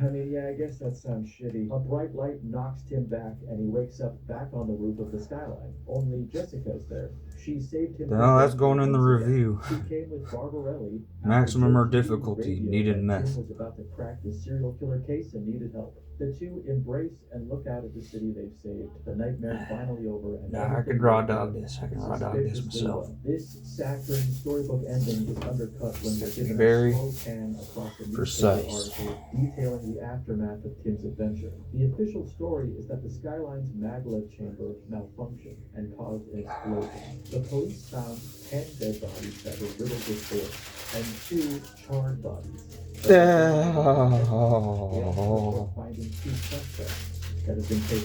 I mean, yeah, I guess that sounds shitty. A bright light knocks Tim back, and he wakes up back on the roof of the skyline. Only Jessica's there. She saved him. No, that's going in the review. She came with Barbarelli. Maximum or difficulty. Needed meth. Tim was about to crack the serial killer case and needed help. The two embrace and look out at the city they've saved. The nightmare's finally over. And Nah, I could raw dog this. I can raw dog this myself. This saccharine storybook ending is undercut when they're given Very a slow pan across the precise. newspaper article detailing the aftermath of Tim's adventure. The official story is that the Skyline's maglev chamber malfunctioned and caused an explosion. The police found 10 dead bodies that were riddled with bullets and 2 charred bodies.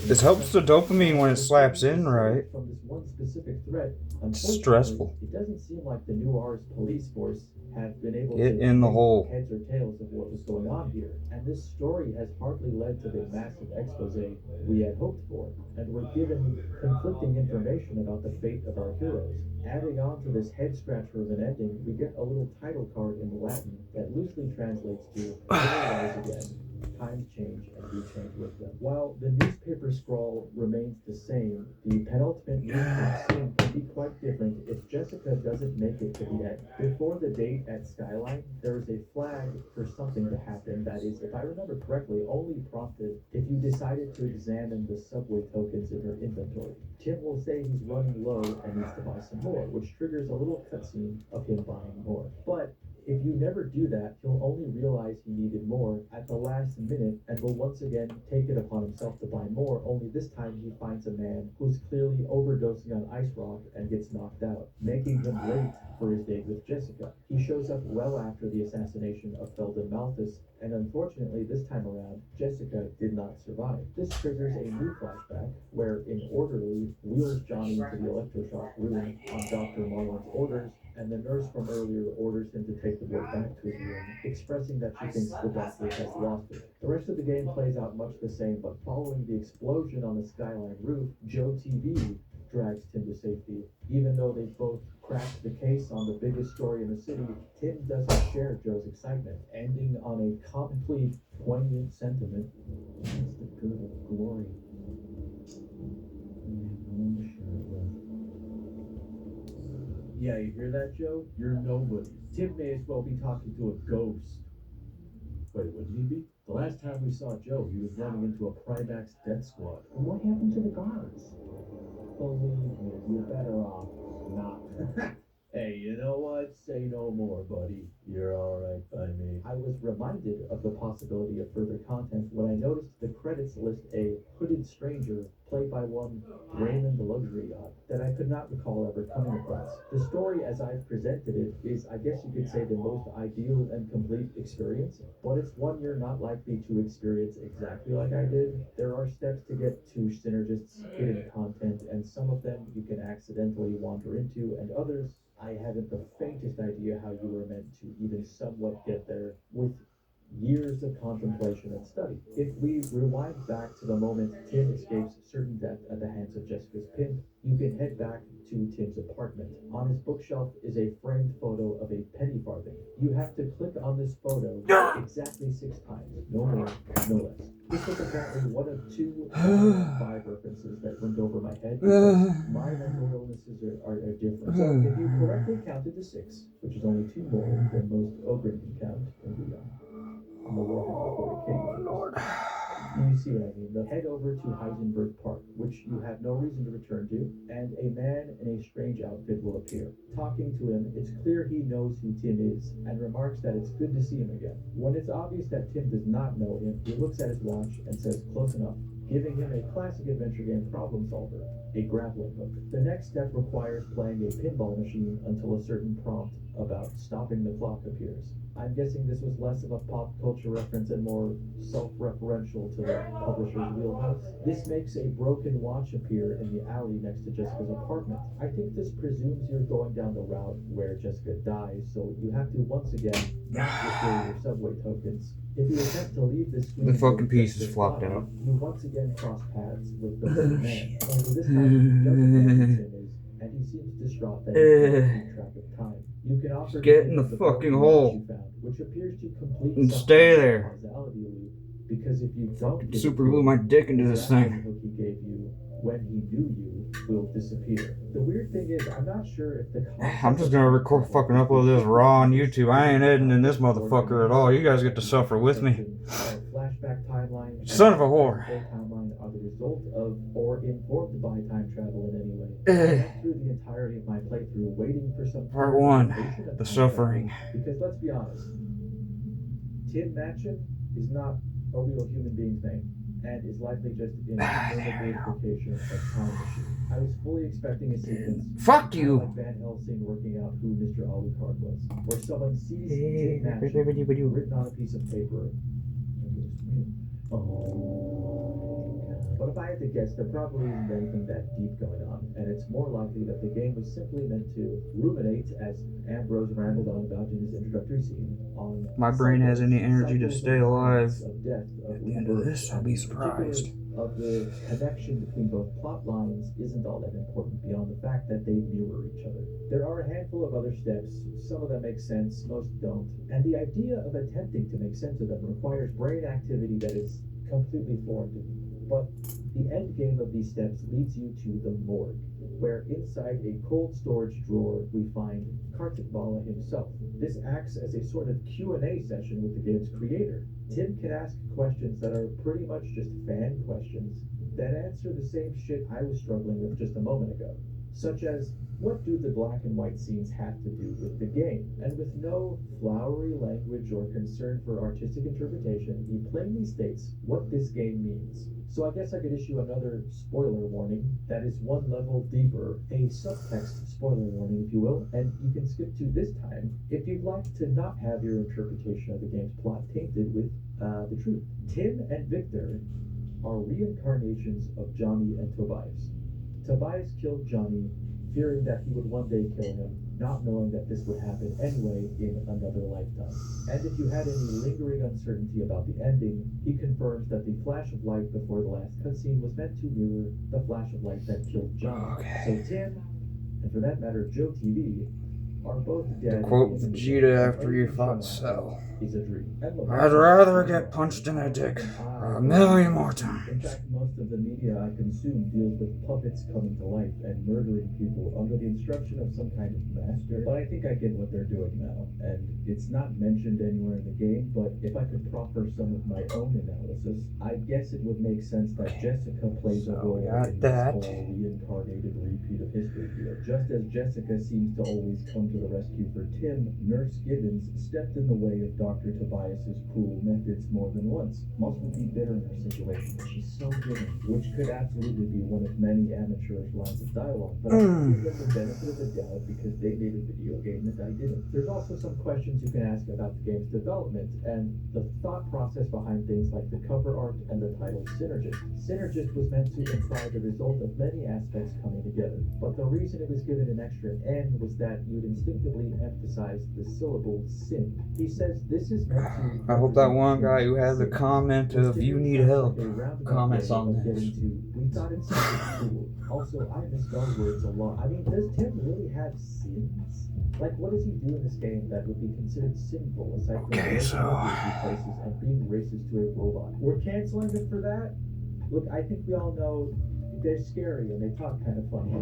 This helps the dopamine when it slaps in, right? From this one specific threat, It's stressful. it doesn't seem like the New Ars police force have been able Get to in the make hole. heads or tails of what was going on here. And this story has hardly led to the massive expose we had hoped for, and we're given conflicting information about the fate of our heroes. Adding on to this head scratcher of an ending, we get a little title card in Latin that loosely translates to "Rise again. Times change and we change with them." While the newspaper scrawl remains the same, the penultimate newspaper scene can be quite different if Jessica doesn't make it to the end. Before the date at Skyline, there is a flag for something to happen that is, if I remember correctly, only prompted if you decided to examine the subway tokens in her inventory. Tim will say he's running low and needs to buy some more, which triggers a little cutscene of him buying more. But if you never do that, he'll only realize he needed more at the last minute and will once again take it upon himself to buy more, only this time he finds a man who's clearly overdosing on ice rock and gets knocked out, making him late for his date with Jessica. He shows up well after the assassination of Felden Malthus, and unfortunately this time around, Jessica did not survive. This triggers a new flashback where an orderly wheels Johnny into the electroshock room on Dr. Marlin's orders and the nurse from earlier orders him to take the boy back to his room, expressing that she thinks the doctor has lost it. The rest of the game plays out much the same, but following the explosion on the Skyline roof, Joe TV drags Tim to safety. Even though they both cracked the case on the biggest story in the city, Tim doesn't share Joe's excitement, ending on a comically poignant sentiment. It's the good of glory. Yeah, you hear that, Joe? You're nobody. Tim may as well be talking to a ghost. Wait, wouldn't he be? The last time we saw Joe, he was running into a Primax death squad. What happened to the guards? Believe me, you're better off not. Hey, you know what? Say no more, buddy. You're alright by me. I was reminded of the possibility of further content when I noticed the credits list a hooded stranger played by one Raymond the Luxury Yacht that I could not recall ever coming across. The story as I've presented it is, I guess you could say, the most ideal and complete experience, but it's one you're not likely to experience exactly like I did. There are steps to get to Synergist's hidden content, and some of them you can accidentally wander into, and others I haven't the faintest idea how you were meant to even somewhat get there with years of contemplation and study. If we rewind back to the moment Tim escapes certain death at the hands of Jessica's pimp, you can head back to Tim's apartment. On his bookshelf is a framed photo of a penny farthing. You have to click on this photo exactly 6 times, no more, no less. This was apparently one of 2 5 references that went over my head because my mental illnesses are different. So if you correctly counted to 6, which is only 2 more than most Ogren can count in the Lord. You see what I mean? They'll head over to Heisenberg Park, which you have no reason to return to, and a man in a strange outfit will appear. Talking to him, it's clear he knows who Tim is, and remarks that it's good to see him again. When it's obvious that Tim does not know him, he looks at his watch and says, "Close enough," giving him a classic adventure game problem solver, a grappling hook. The next step requires playing a pinball machine until a certain prompt about stopping the clock appears. I'm guessing this was less of a pop culture reference and more self-referential to the publisher's wheelhouse. This makes a broken watch appear in the alley next to Jessica's apartment. I think this presumes you're going down the route where Jessica dies, so you have to once again not refill your subway tokens. If you attempt to leave the screen, the fucking piece is flopped out. You once again cross paths with the third man. Only this time, Jessica is, and he seems distraught that he can't keep track of time. You can offer get in the fucking hole found, which appears to complete and stay there. Because if you don't super glue my dick into this thing. Hook he gave you when he knew you will disappear. The weird thing is, I'm not sure if the I'm just gonna record fucking upload this raw on YouTube. I ain't editing this motherfucker at all. You guys get to suffer with me. Flashback timeline, son of a whore. Timeline are the result of or informed by time travel in any way. I went through the entirety of my playthrough waiting for some Part 1, the suffering. Because let's be honest, Tim Matchin is not a real human being's name, and is likely just an interpretation of time machine. I was fully expecting a sequence. Fuck you! Like Van Helsing working out who Mr. Alucard was, where someone sees Tim Matchin written on a piece of paper. But if I had to guess, there probably isn't anything that deep going on, and it's more likely that the game was simply meant to ruminate, as Ambrose rambled on about in his introductory scene, on my brain has any energy to stay alive. Of death, at the end of this, I'll be surprised. Of the connection between both plot lines isn't all that important beyond the fact that they mirror each other. There are a handful of other steps, some of them make sense, most don't, and the idea of attempting to make sense of them requires brain activity that is completely foreign to me. But the end game of these steps leads you to the morgue, where inside a cold storage drawer we find Kartikvala himself. This acts as a sort of Q&A session with the game's creator. Tim can ask questions that are pretty much just fan questions that answer the same shit I was struggling with just a moment ago, such as, what do the black and white scenes have to do with the game? And with no flowery language or concern for artistic interpretation, he plainly states what this game means. So I guess I could issue another spoiler warning that is one level deeper, a subtext spoiler warning, if you will, and you can skip to this time if you'd like to not have your interpretation of the game's plot tainted with the truth. Tim and Victor are reincarnations of Johnny and Tobias. Tobias killed Johnny fearing that he would one day kill him, not knowing that this would happen anyway in another lifetime. And if you had any lingering uncertainty about the ending, he confirms that the flash of light before the last cutscene was meant to mirror the flash of light that killed John. So Tim, and for that matter Joe TV, are both dead. To quote Vegeta after he fought Cell, is a dream. I'd rather get punched in the dick a million more times. In fact, most of the media I consume deals with puppets coming to life and murdering people under the instruction of some kind of master. But I think I get what they're doing now, and it's not mentioned anywhere in the game, but if I could proffer some of my own analysis, I guess it would make sense that Jessica plays a role in this whole reincarnated repeat of history here. Just as Jessica seems to always come to the rescue for Tim, Nurse Gibbons stepped in the way of Dr. Tobias's cruel methods more than once. Most would be bitter in her situation, but she's so giving, which could absolutely be one of many amateurish lines of dialogue. But I give them the benefit of the doubt because they made a video game that I didn't. There's also some questions you can ask about the game's development and the thought process behind things like the cover art and the title Synergist. Synergist was meant to imply the result of many aspects coming together, but the reason it was given an extra N was that you'd instinctively emphasize the syllable sin. He says this is meant to... I hope that one guy who has a comment of "you need help" comments on this. We thought it sounded cool. Also, I misspell words a lot. I mean, does Tim really have sins? Like, what does he do in this game that would be considered sinful aside from places and being racist to a robot? We're canceling it for that? Look, I think we all know they're scary and they talk kind of funny.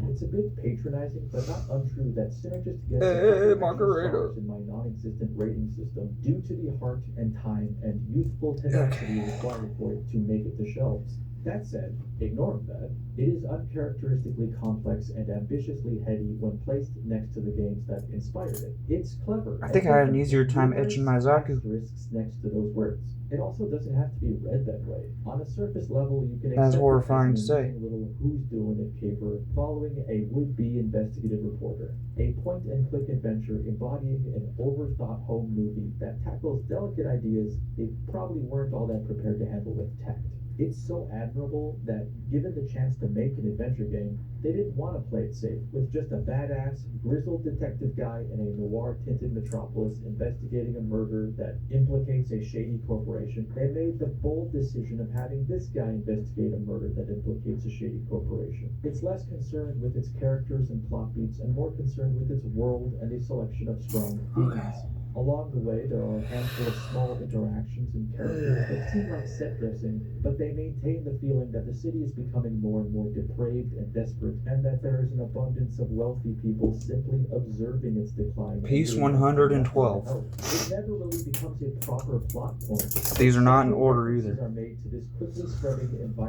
It's a bit patronizing, but not untrue that Synergist gets stars in my non-existent rating system due to the heart and time and youthful tenacity required for it to make it to shelves. That said, ignoring that, it is uncharacteristically complex and ambitiously heady when placed next to the games that inspired it. It's clever. I think I had an easier time etching my Zaku. Asterisks next to those words. It also doesn't have to be read that way. On a surface level, you can That's accept horrifying to say. a little who's doing it caper following a would-be investigative reporter. A point-and-click adventure embodying an overthought home movie that tackles delicate ideas they probably weren't all that prepared to handle with tact. It's so admirable that, given the chance to make an adventure game, they didn't want to play it safe, with just a badass, grizzled detective guy in a noir-tinted metropolis investigating a murder that implicates a shady corporation. They made the bold decision of having this guy investigate a murder that implicates a shady corporation. It's less concerned with its characters and plot beats, and more concerned with its world and a selection of strong themes. Along the way, there are a handful of small interactions and characters that seem like set dressing, but they maintain the feeling that the city is becoming more and more depraved and desperate, and that there is an abundance of wealthy people simply observing its decline. Piece 112. It never really becomes a proper plot point. These are not in order either.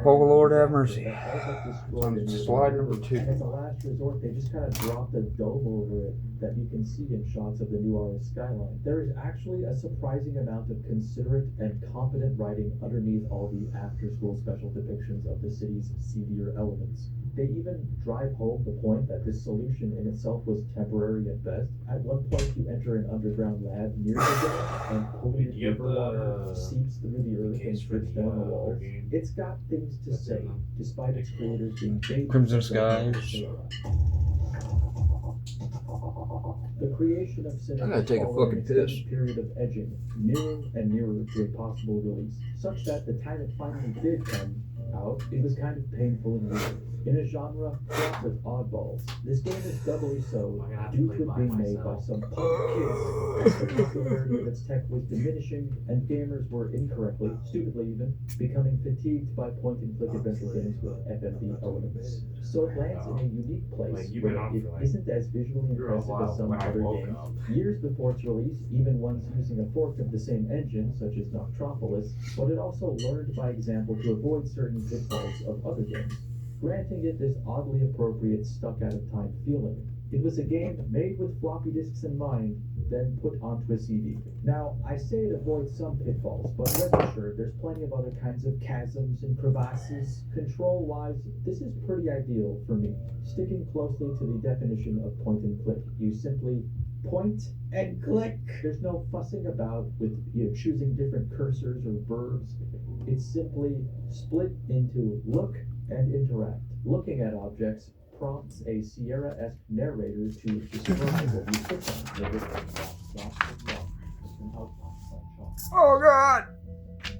Oh Lord have mercy. On slide number 2. And as a last resort, they just kind of dropped a dome over it that you can see in shots of the new RX skyline. There is actually a surprising amount of considerate and competent writing underneath all the after-school special depictions of the city's seedier elements. They even drive home the point that this solution in itself was temporary at best. At one point, you enter an underground lab near the dome, and polluted river water seeps through the earth and drips down the walls. It's got things to say, despite its creators being big. Crimson Skies. The creation of Synergist I'm gonna take a fucking piss. Period of edging, nearer and nearer to a possible release, such that the time it finally did come out, it was kind of painful and weird. In a genre fraught with oddballs, this game is doubly so due to it being made by some punk kids. The popularity of its tech was diminishing, and gamers were incorrectly, stupidly even, becoming fatigued by point-and-click adventure games with FMV elements. So it lands in a unique place where it isn't as visually impressive as some other games. Years before its release, even ones using a fork of the same engine, such as Noctropolis, but it also learned by example to avoid certain pitfalls of other games, granting it this oddly appropriate stuck-out-of-time feeling. It was a game made with floppy disks in mind, then put onto a CD. Now, I say it avoids some pitfalls, but rest assured, there's plenty of other kinds of chasms and crevasses. Control-wise, this is pretty ideal for me. Sticking closely to the definition of point-and-click, you simply point and click. There's no fussing about with choosing different cursors or verbs. It's simply split into look and interact. Looking at objects prompts a Sierra-esque narrator to describe what you click on. Oh God!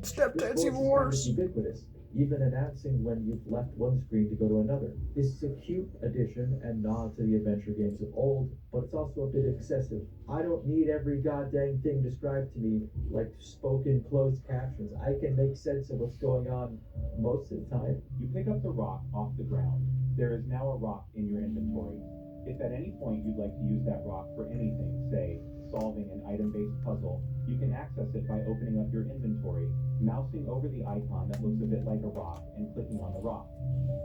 Step This That's voice even is worse. ubiquitous, even announcing when you've left one screen to go to another. This is a cute addition and nod to the adventure games of old, but it's also a bit excessive. I don't need every goddamn thing described to me like spoken closed captions. I can make sense of what's going on most of the time. You pick up the rock off the ground. There is now a rock in your inventory. If at any point you'd like to use that rock for anything, say, solving an item-based puzzle, you can access it by opening up your inventory, mousing over the icon that looks a bit like a rock, and clicking on the rock.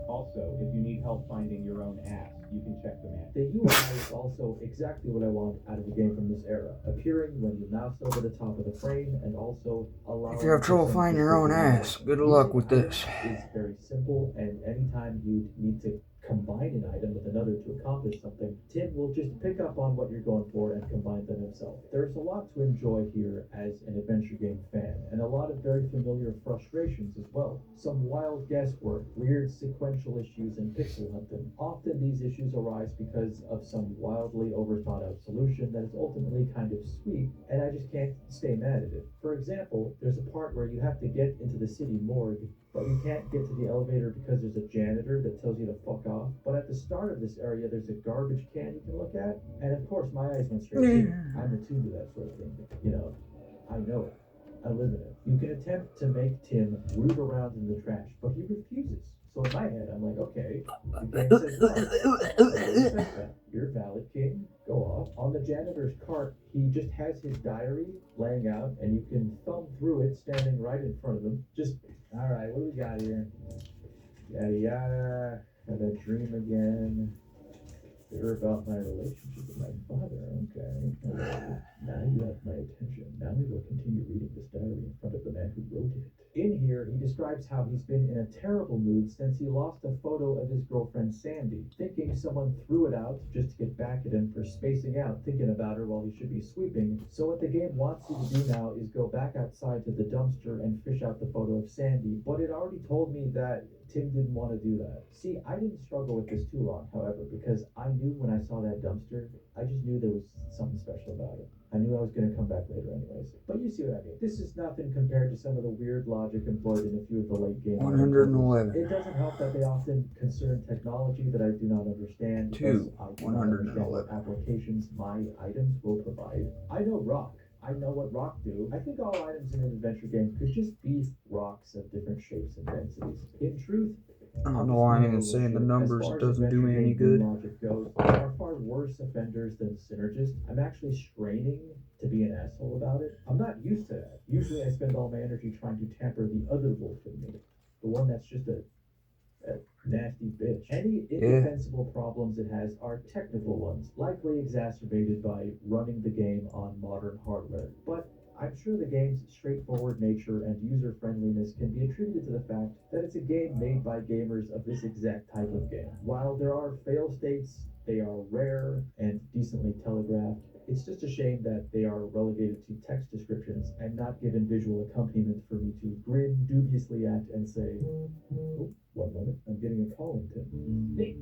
Also, if you need help finding your own ass, you can check the manual. The UI is also exactly what I want out of a game from this era, appearing when you mouse over the top of the frame and also allowing... If you have trouble finding your own ass, good luck with this. It's very simple, and anytime you need to combine an item with another to accomplish something, Tim will just pick up on what you're going for and combine them himself. There's a lot to enjoy here as an adventure game fan, and a lot of very familiar frustrations as well. Some wild guesswork, weird sequential issues, and pixel hunting. Often these issues arise because of some wildly overthought out solution that is ultimately kind of sweet, and I just can't stay mad at it. For example, there's a part where you have to get into the city morgue, but you can't get to the elevator because there's a janitor that tells you to fuck off. But at the start of this area, there's a garbage can you can look at. And of course, my eyes went straight to I'm attuned to that sort of thing. You know, I know it. I live in it. You can attempt to make Tim root around in the trash, but he refuses. So in my head, I'm like, okay, the game says no. You're valid, king. Go off. On the janitor's cart, he just has his diary laying out, and you can thumb through it standing right in front of him. Just, all right, what do we got here? Yada yada. Had a dream again. Bitter about my relationship with my father. Okay. Now you have my attention. Now we will continue reading this diary in front of the man who wrote it. In here, he describes how he's been in a terrible mood since he lost a photo of his girlfriend Sandy, thinking someone threw it out just to get back at him for spacing out, thinking about her while he should be sweeping. So what the game wants you to do now is go back outside to the dumpster and fish out the photo of Sandy, but it already told me that Tim didn't want to do that. See, I didn't struggle with this too long, however, because I knew when I saw that dumpster, I just knew there was something special about it. I knew I was going to come back later anyways. But you see what I mean. This is nothing compared to some of the weird logic employed in a few of the late game 111. It doesn't help that they often concern technology that I do not understand. Two. I do not understand what applications my items will provide. I know rock. I know what rock do. I think all items in an adventure game could just be rocks of different shapes and densities. In truth, I don't know why I'm even saying the numbers. It doesn't do me any good. Logic goes, there are far worse offenders than synergists. I'm actually straining to be an asshole about it. I'm not used to that. Usually I spend all my energy trying to tamper the other wolf in me. The one that's just a nasty bitch. Any indefensible problems it has are technical ones, likely exacerbated by running the game on modern hardware. But I'm sure the game's straightforward nature and user-friendliness can be attributed to the fact that it's a game made by gamers of this exact type of game. While there are fail states, they are rare and decently telegraphed. It's just a shame that they are relegated to text descriptions and not given visual accompaniment for me to grin dubiously at and say, oh, one moment, I'm getting a call in, Tim. Hey,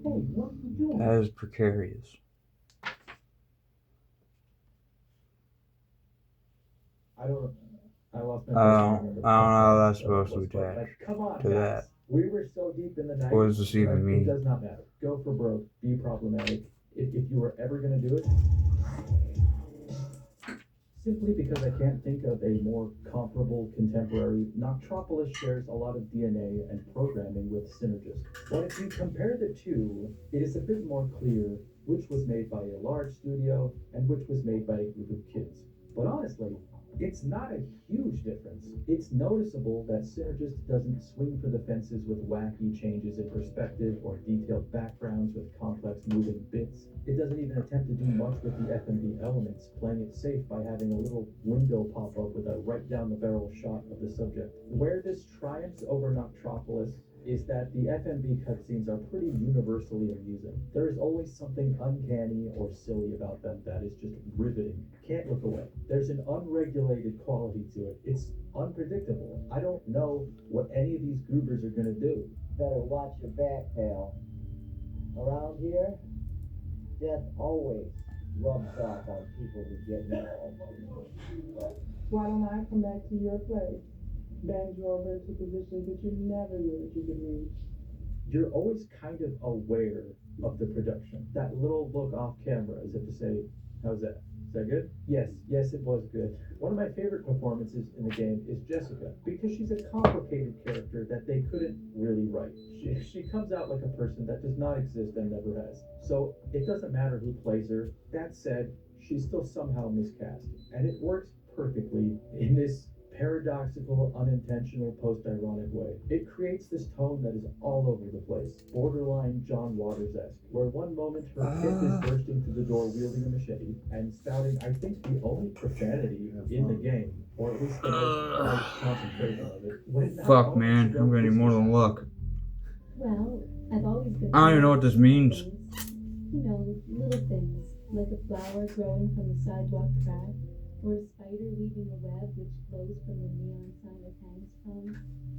what are you doing? That is precarious. I lost my I don't know how that's supposed to attach to that. We were so deep in the night. What does this even mean? It does not matter. Go for broke. Be problematic. If you were ever going to do it, simply because I can't think of a more comparable contemporary, Noctropolis shares a lot of DNA and programming with Synergist. But if you compare the two, it is a bit more clear which was made by a large studio and which was made by a group of kids. But honestly, it's not a huge difference. It's noticeable that Synergist doesn't swing for the fences with wacky changes in perspective or detailed backgrounds with complex moving bits. It doesn't even attempt to do much with the F&B elements, playing it safe by having a little window pop up with a right down the barrel shot of the subject. Where this triumphs over Noctropolis is that the FMV cutscenes are pretty universally amusing. There is always something uncanny or silly about them that is just riveting. Can't look away. There's an unregulated quality to it. It's unpredictable. I don't know what any of these goobers are gonna do. Better watch your back, pal. Around here, death always rubs off on people who get involved. Why don't I come back to your place? Bend you over into positions that you never knew that you could reach. You're always kind of aware of the production. That little look off camera as if to say, how's that? Is that good? Yes, it was good. One of my favorite performances in the game is Jessica, because she's a complicated character that they couldn't really write. She comes out like a person that does not exist and never has. So it doesn't matter who plays her. That said, she's still somehow miscast. And it works perfectly in this paradoxical, unintentional, post-ironic way. It creates this tone that is all over the place, borderline John Waters-esque, where one moment her kid is bursting through the door wielding a machete and spouting, I think, the only profanity in the game, or at least the most high concentration of it. Fuck, man, I'm gonna need more than luck. Well, I've always been. I don't even know what this means. You know, little things, like a flower growing from the sidewalk crack, or a spider weaving a web which flows from the neon sign it hangs from.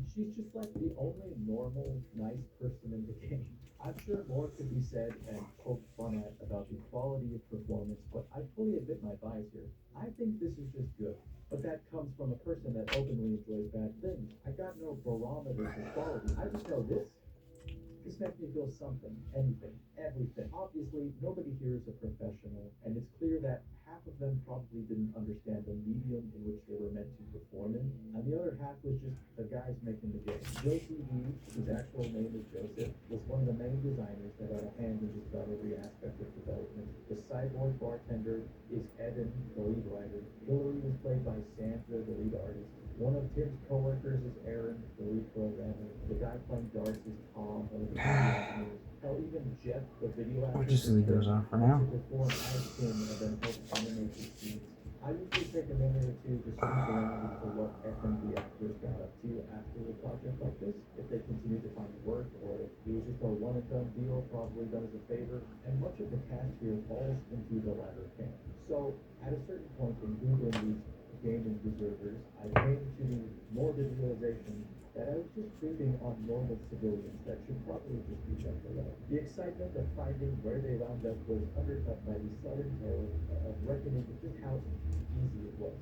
She's just like the only normal, nice person in the game. I'm sure more could be said and poked fun at about the quality of performance, but I fully admit my bias here. I think this is just good. But that comes from a person that openly enjoys bad things. I got no barometer for quality. I just know this. This makes me feel something, anything, everything. Obviously, nobody here is a professional, and it's clear that half of them probably didn't understand the medium in which they were meant to perform in, and the other half was just the guys making the game. Josie Lee, whose actual name is Joseph, was one of the main designers that had a hand in just about every aspect of development. The cyborg bartender is Evan, the lead writer. Hillary was played by Sandra, the lead artist. One of Tim's coworkers is Aaron, the lead programmer. The guy playing Darcy is Tom, one of the video engineers. Hell, even Jeff, the video actor, We'll just leave those on for now. perform as Tim and then help animate the scenes. I usually take a minute or two to snoop around as to what FMV actors got up to after a project like this, if they continue to find work, or if it was just a one-and-done deal, probably done as a favor, and much of the cast here falls into the latter camp. So, at a certain point in Googling these gaming deserters, I came to the morbid realization that I was just treating on normal civilians that should probably just be left alone. The excitement of finding where they wound up was undercut by the sudden terror of reckoning just how easy it was.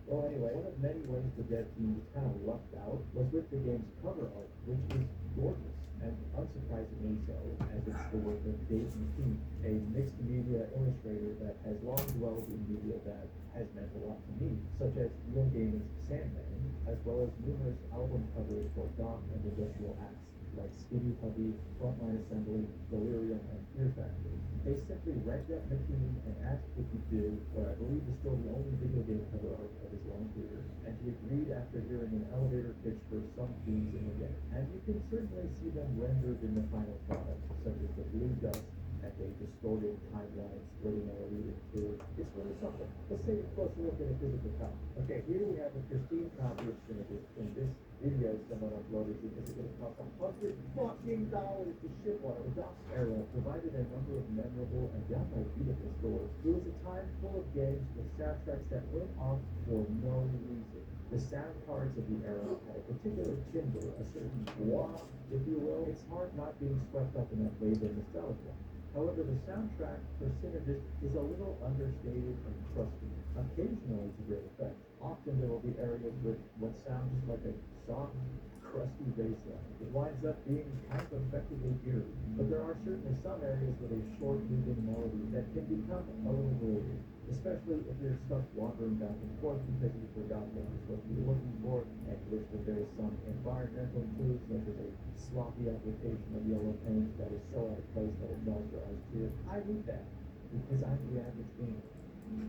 Well, anyway, one of many ways the dev team just kind of lucked out was with the game's cover art, which is gorgeous, and unsurprisingly so, as it's the work of Dave McKean, a mixed media illustrator that has long dwelled in media that has meant a lot to me, such as Real Gaming's Sandman, as well as numerous album covers for Doc and industrial acts like Skinny Puppy, Frontline Assembly, Delirium, and Fear Factory. They simply read up McKean and asked if he did what I believe is still the only video game cover art of his long career, and he agreed after hearing an elevator pitch for some themes in the game. And you can certainly see them rendered in the final product, such as the blue dust and a distorted timeline splitting and alluding to. It's really something. Let's take a closer look at a physical copy. Okay, here we have a pristine copy of Synergist in this video someone uploaded because it would cost $100 to ship one of the DOS era, provided a number of memorable and downright beautiful scores. It was a time full of games with soundtracks that went off for no reason. The sound cards of the era had a particular timbre, a certain wah, if you will. It's hard not being swept up in that wave of nostalgia. However, the soundtrack for Synergist is a little understated and crusty, occasionally to great effect. Often there will be areas with what sounds like a soft, crusty bass line. It winds up being kind of effectively eerie, but there are certainly some areas with a short, moving melody that can become a little grating, especially if you're stuck wandering back and forth because you forgot what you're supposed to be looking for and wish that there is some environmental clues, such as a sloppy application of yellow paint that is so out of place that it draws your eyes to it. I need that because I'm the average gamer.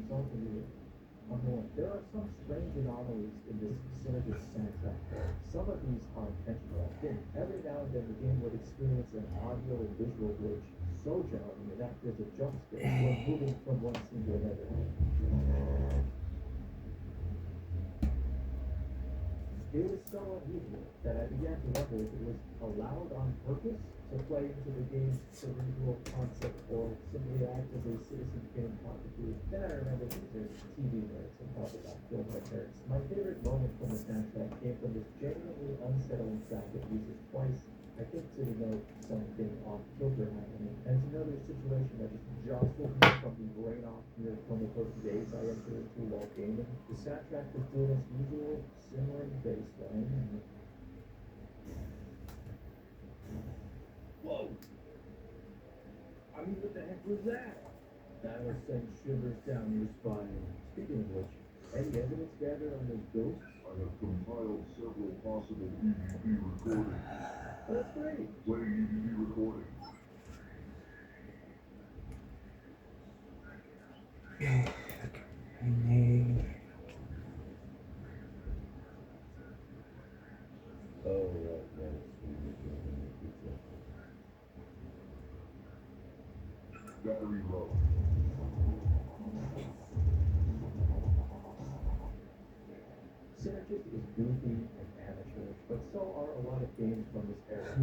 So can you. There are some strange anomalies in this Synergist soundtrack. Some of these are intentional, I think. Every now and then the game would experience an audio and visual glitch so jarring that there's a jump scare when moving from one scene to another. It was so unusual that I began to wonder if it was allowed on purpose to play into the game's cerebral concept or simply act as a citizen game property. Then I remembered these are TV nerds and thought about film like nerds. My favorite moment from the soundtrack came from this genuinely unsettling track that uses twice, I think, to denote something off kilter happening, and to know there's a situation that just jostled me from the brain off here from the first days I entered into while gaming. The soundtrack was doing its usual simmering bass line. Whoa! I mean, what the heck was that? That was sent shivers down your spine. Speaking of which, any evidence gathered on those ghosts? I have compiled several possible EVP recordings. That's great. Playing EVP recording. Battery low. Synergist is goofy and amateurish, but so are a lot of games from this era.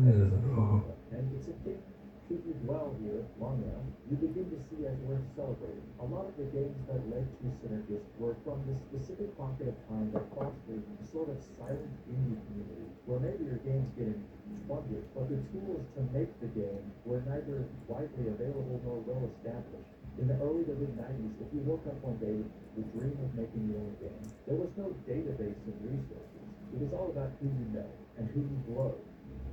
And it's a thing treated well here, long run, you begin to see as worth celebrating. A lot of the games that led to Synergist were from this specific pocket of time that fostered a sort of silent indie community, where maybe your game's getting funded, but the tools to make the game were neither widely available nor well established. In the early to mid-90s, if you woke up one day with the dream of making your own game, there was no database of resources. It was all about who you know and who you blow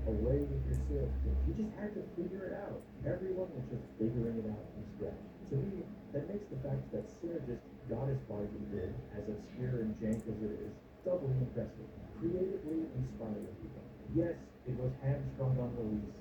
away with your sales team. You just had to figure it out. Everyone was just figuring it out from scratch. To me, that makes the fact that Synergist got as far as it did, as obscure and jank as it is, doubly impressive. Creatively inspiring people. Yes, it was hamstrung on release,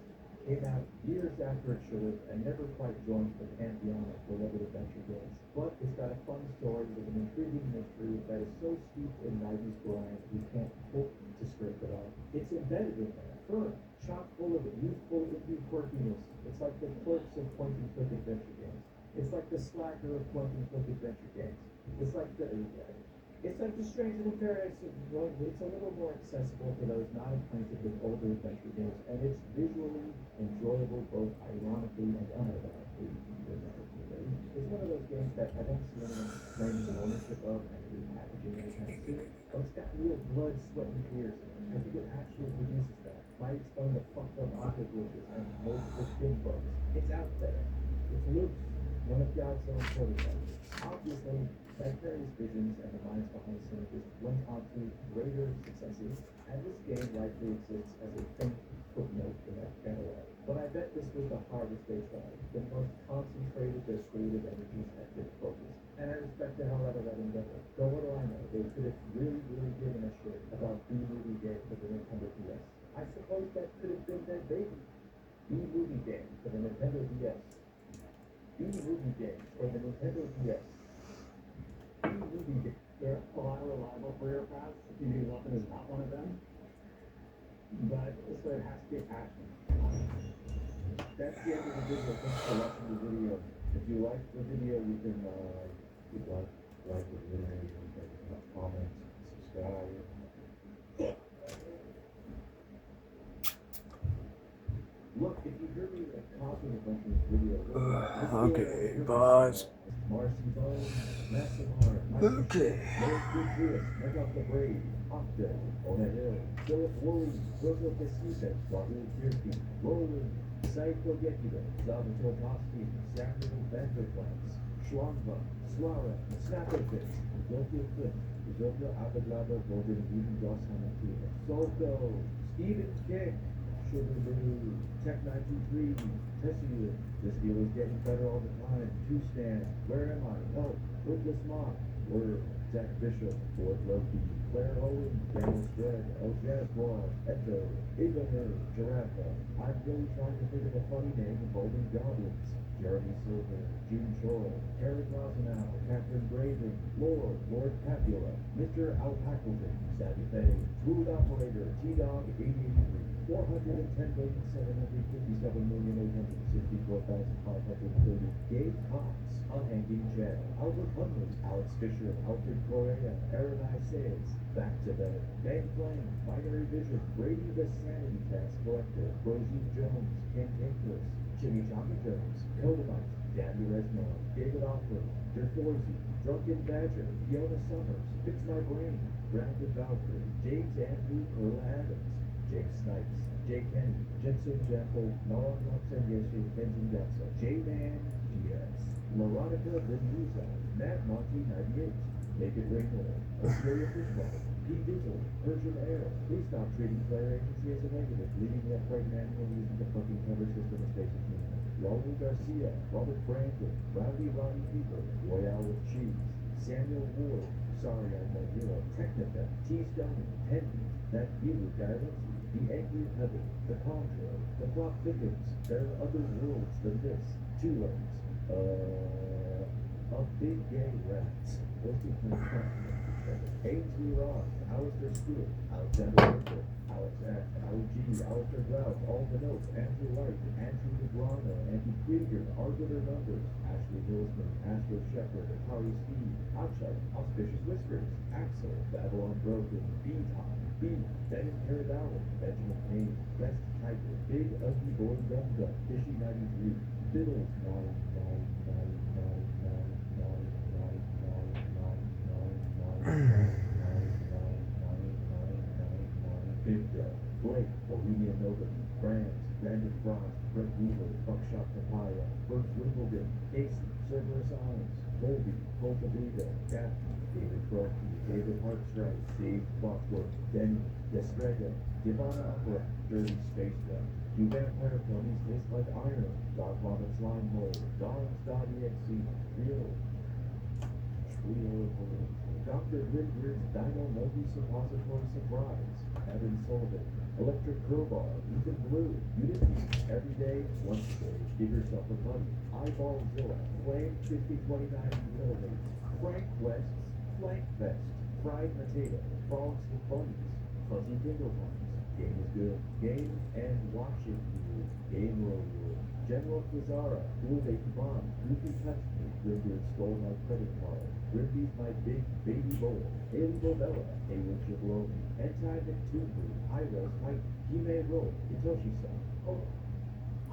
came out years after it should have, and never quite joined the pantheon of beloved adventure games. But it's got a fun story with an intriguing mystery that is so steeped in 90s grind, you can't hope to scrape it off. It's embedded in there, firm, chock full of youthful indie quirkiness. It's like the Clerks of point-and-click adventure games. It's like the Slacker of point-and-click adventure games. It's like the Stranger Than Paradise. Well, it's a little more accessible for those not acquainted with older adventure games, and it's visually enjoyable both ironically and unironically. It's one of those games that I don't see anyone claiming ownership of and repackaging anytime soon, but it's got real blood, sweat, and tears in it. I think it actually produces that. Might explain the fucked up audio glitches and multiple spin bugs. It's out there. It's loose. One of God's own prototypes. Obviously, Vicarious Visions and the minds behind Synergist went on to greater successes, and this game likely exists as a faint footnote in that catalog. But I bet this was the hardest they tried, the most concentrated their creative energies had been focused. And I respect the hell out of that endeavor. But what do I know? They could have really given a shit about B-movie game for the Nintendo DS. I suppose that could have been their baby. B-movie game for the Nintendo DS. B-movie game for the Nintendo DS. B-movie game. There are a lot of reliable career paths. TV Weapon is not one of them. But so it has to be a passion. That's the end of the video. Thanks for watching the video. If you like the video, you can like the video, you can comment, subscribe. Look, if you hear me talking a bunch of this video, Okay, pause. Marcy Bone, Massimar, Okay. Meg Up the Brave, Octa, On a Hill, Philip Woolley, Wilco Casita, Rahul Kirky, Roland, Saiko Gekido, Salvatore Toski, Samuel Vanderplans, Schwamba, Swara, Snapperfish, Zofia Flip, Zofia Abadlava, Golden Eden Goss Hamatina, Solko, Steven Kick, Sugar Blue, Tech-93, Tessie, this deal is getting better all the time. Two-Stand, Where Am I? Help, Rootless Mock, Word, Zach Bishop, Ford Loki, Claire Owen, Daniel Spread, El Jaguar, Echo, Abraham, Giraffe. I'm really trying to think of a funny name involving goblins. Jeremy Silver, June Choi, Eric Rosenau, Catherine Braving, Lord Papula, Mr. Alpackleton, Savvy Faye, Smooth Operator, T-Dog 8083, 410,757,864,530, Gabe Cox, Unhanging Jail, Albert Huntley, Alex Fisher, Alfred Correa, Aaron I. Sayers, Back to Bed, Bang Flame, Binary Vision, Brady the Sanity Tax Collector, Rosie Jones, Ken Tankless, Chimichanga Jones, Codamite, Dan Duresno, David Offler, Derforzi, Drunken Badger, Fiona Summers, Fix My Brain, Brandon Valkyrie, James Andrew Earl Adams, Jake Snipes, Jake Kenny, Jensen Jackal, Nolan Roxanyeshi, Benjamin Jackson, J-Man, GS, Laronica Venusa, Matt Monty 98, Naked Rainbow, Australia Fishball, Pete Dizzle, Persian Air, please stop treating player agency as a negative, leaving the upright manual using the fucking cover system as basic meaning. Raul Garcia, Robert Brandon, Rowdy Ronnie Fever, Royale with Cheese, Samuel Ward, Sorry I'm No Hero, Technica, T. Stoney, Henry, That You, Guy The Angry Pebble, The Conjurer, The Plot Thickens, There are other worlds than this, Two Legs, a Big Gay Rats, hosted from Ainsley Ross, Alistair Stewart, Alexander Winter, Alex Ash, Ali G, Alistair Grout, Alden Oak, Andrew White, Andrew DeGrano, Andy Krieger, Arthur Numbers, Ashley Hillsman, Astro Shepherd, Harry Steve, Outside, Auspicious Whispers, Axel, Babylon Broken, B-Time, B, Dennis Paradowel, Benjamin Payne, Best Tiger, Big Ugly Boy Gum Gum, Fishy 93, Biddles 999999999999999 Big Dog, Blake, Bohemian Nova, Brands, Brandon Frost, Brett Weaver, Buckshot Papaya, Bert Wimbledon, Casey, Cerberus Arms, Colby, Colta Vega, Captain, David Crosby, David Hartstrike, Dave Clockwork, Denny, Destrega, Divana Opera, Dirty Space Gun, Do Vampire Ponies Taste Like Iron, Dog Vomit Slime Mold, Dogs.exe, Real, Trio of Horrors, Dr. Gridbeard's Dino Multi-Suppository Surprise, Evan Sullivan, Electric Crowbar, Ethan Blue, Unity, Every Day, Once a Day, Give Yourself a Buddy, Eyeball Zilla, Flame 5029 milliliters, Frank West's Flank Fest, Fried Potato, Frogs with Bunnies, Fuzzy Dingle Ones, Game is Good, Game and Watch It Rule, Game Roll Rule, General Kazara, Cool Baby Bomb, Goofy Touched Me, Grimbeard Stole My Credit Card, Grimby's My Big Baby Bowl, Haley Bobella, Haley Jablomi, Hentai McTubu, Iros Mike, Hime Roll, Hitoshi-san,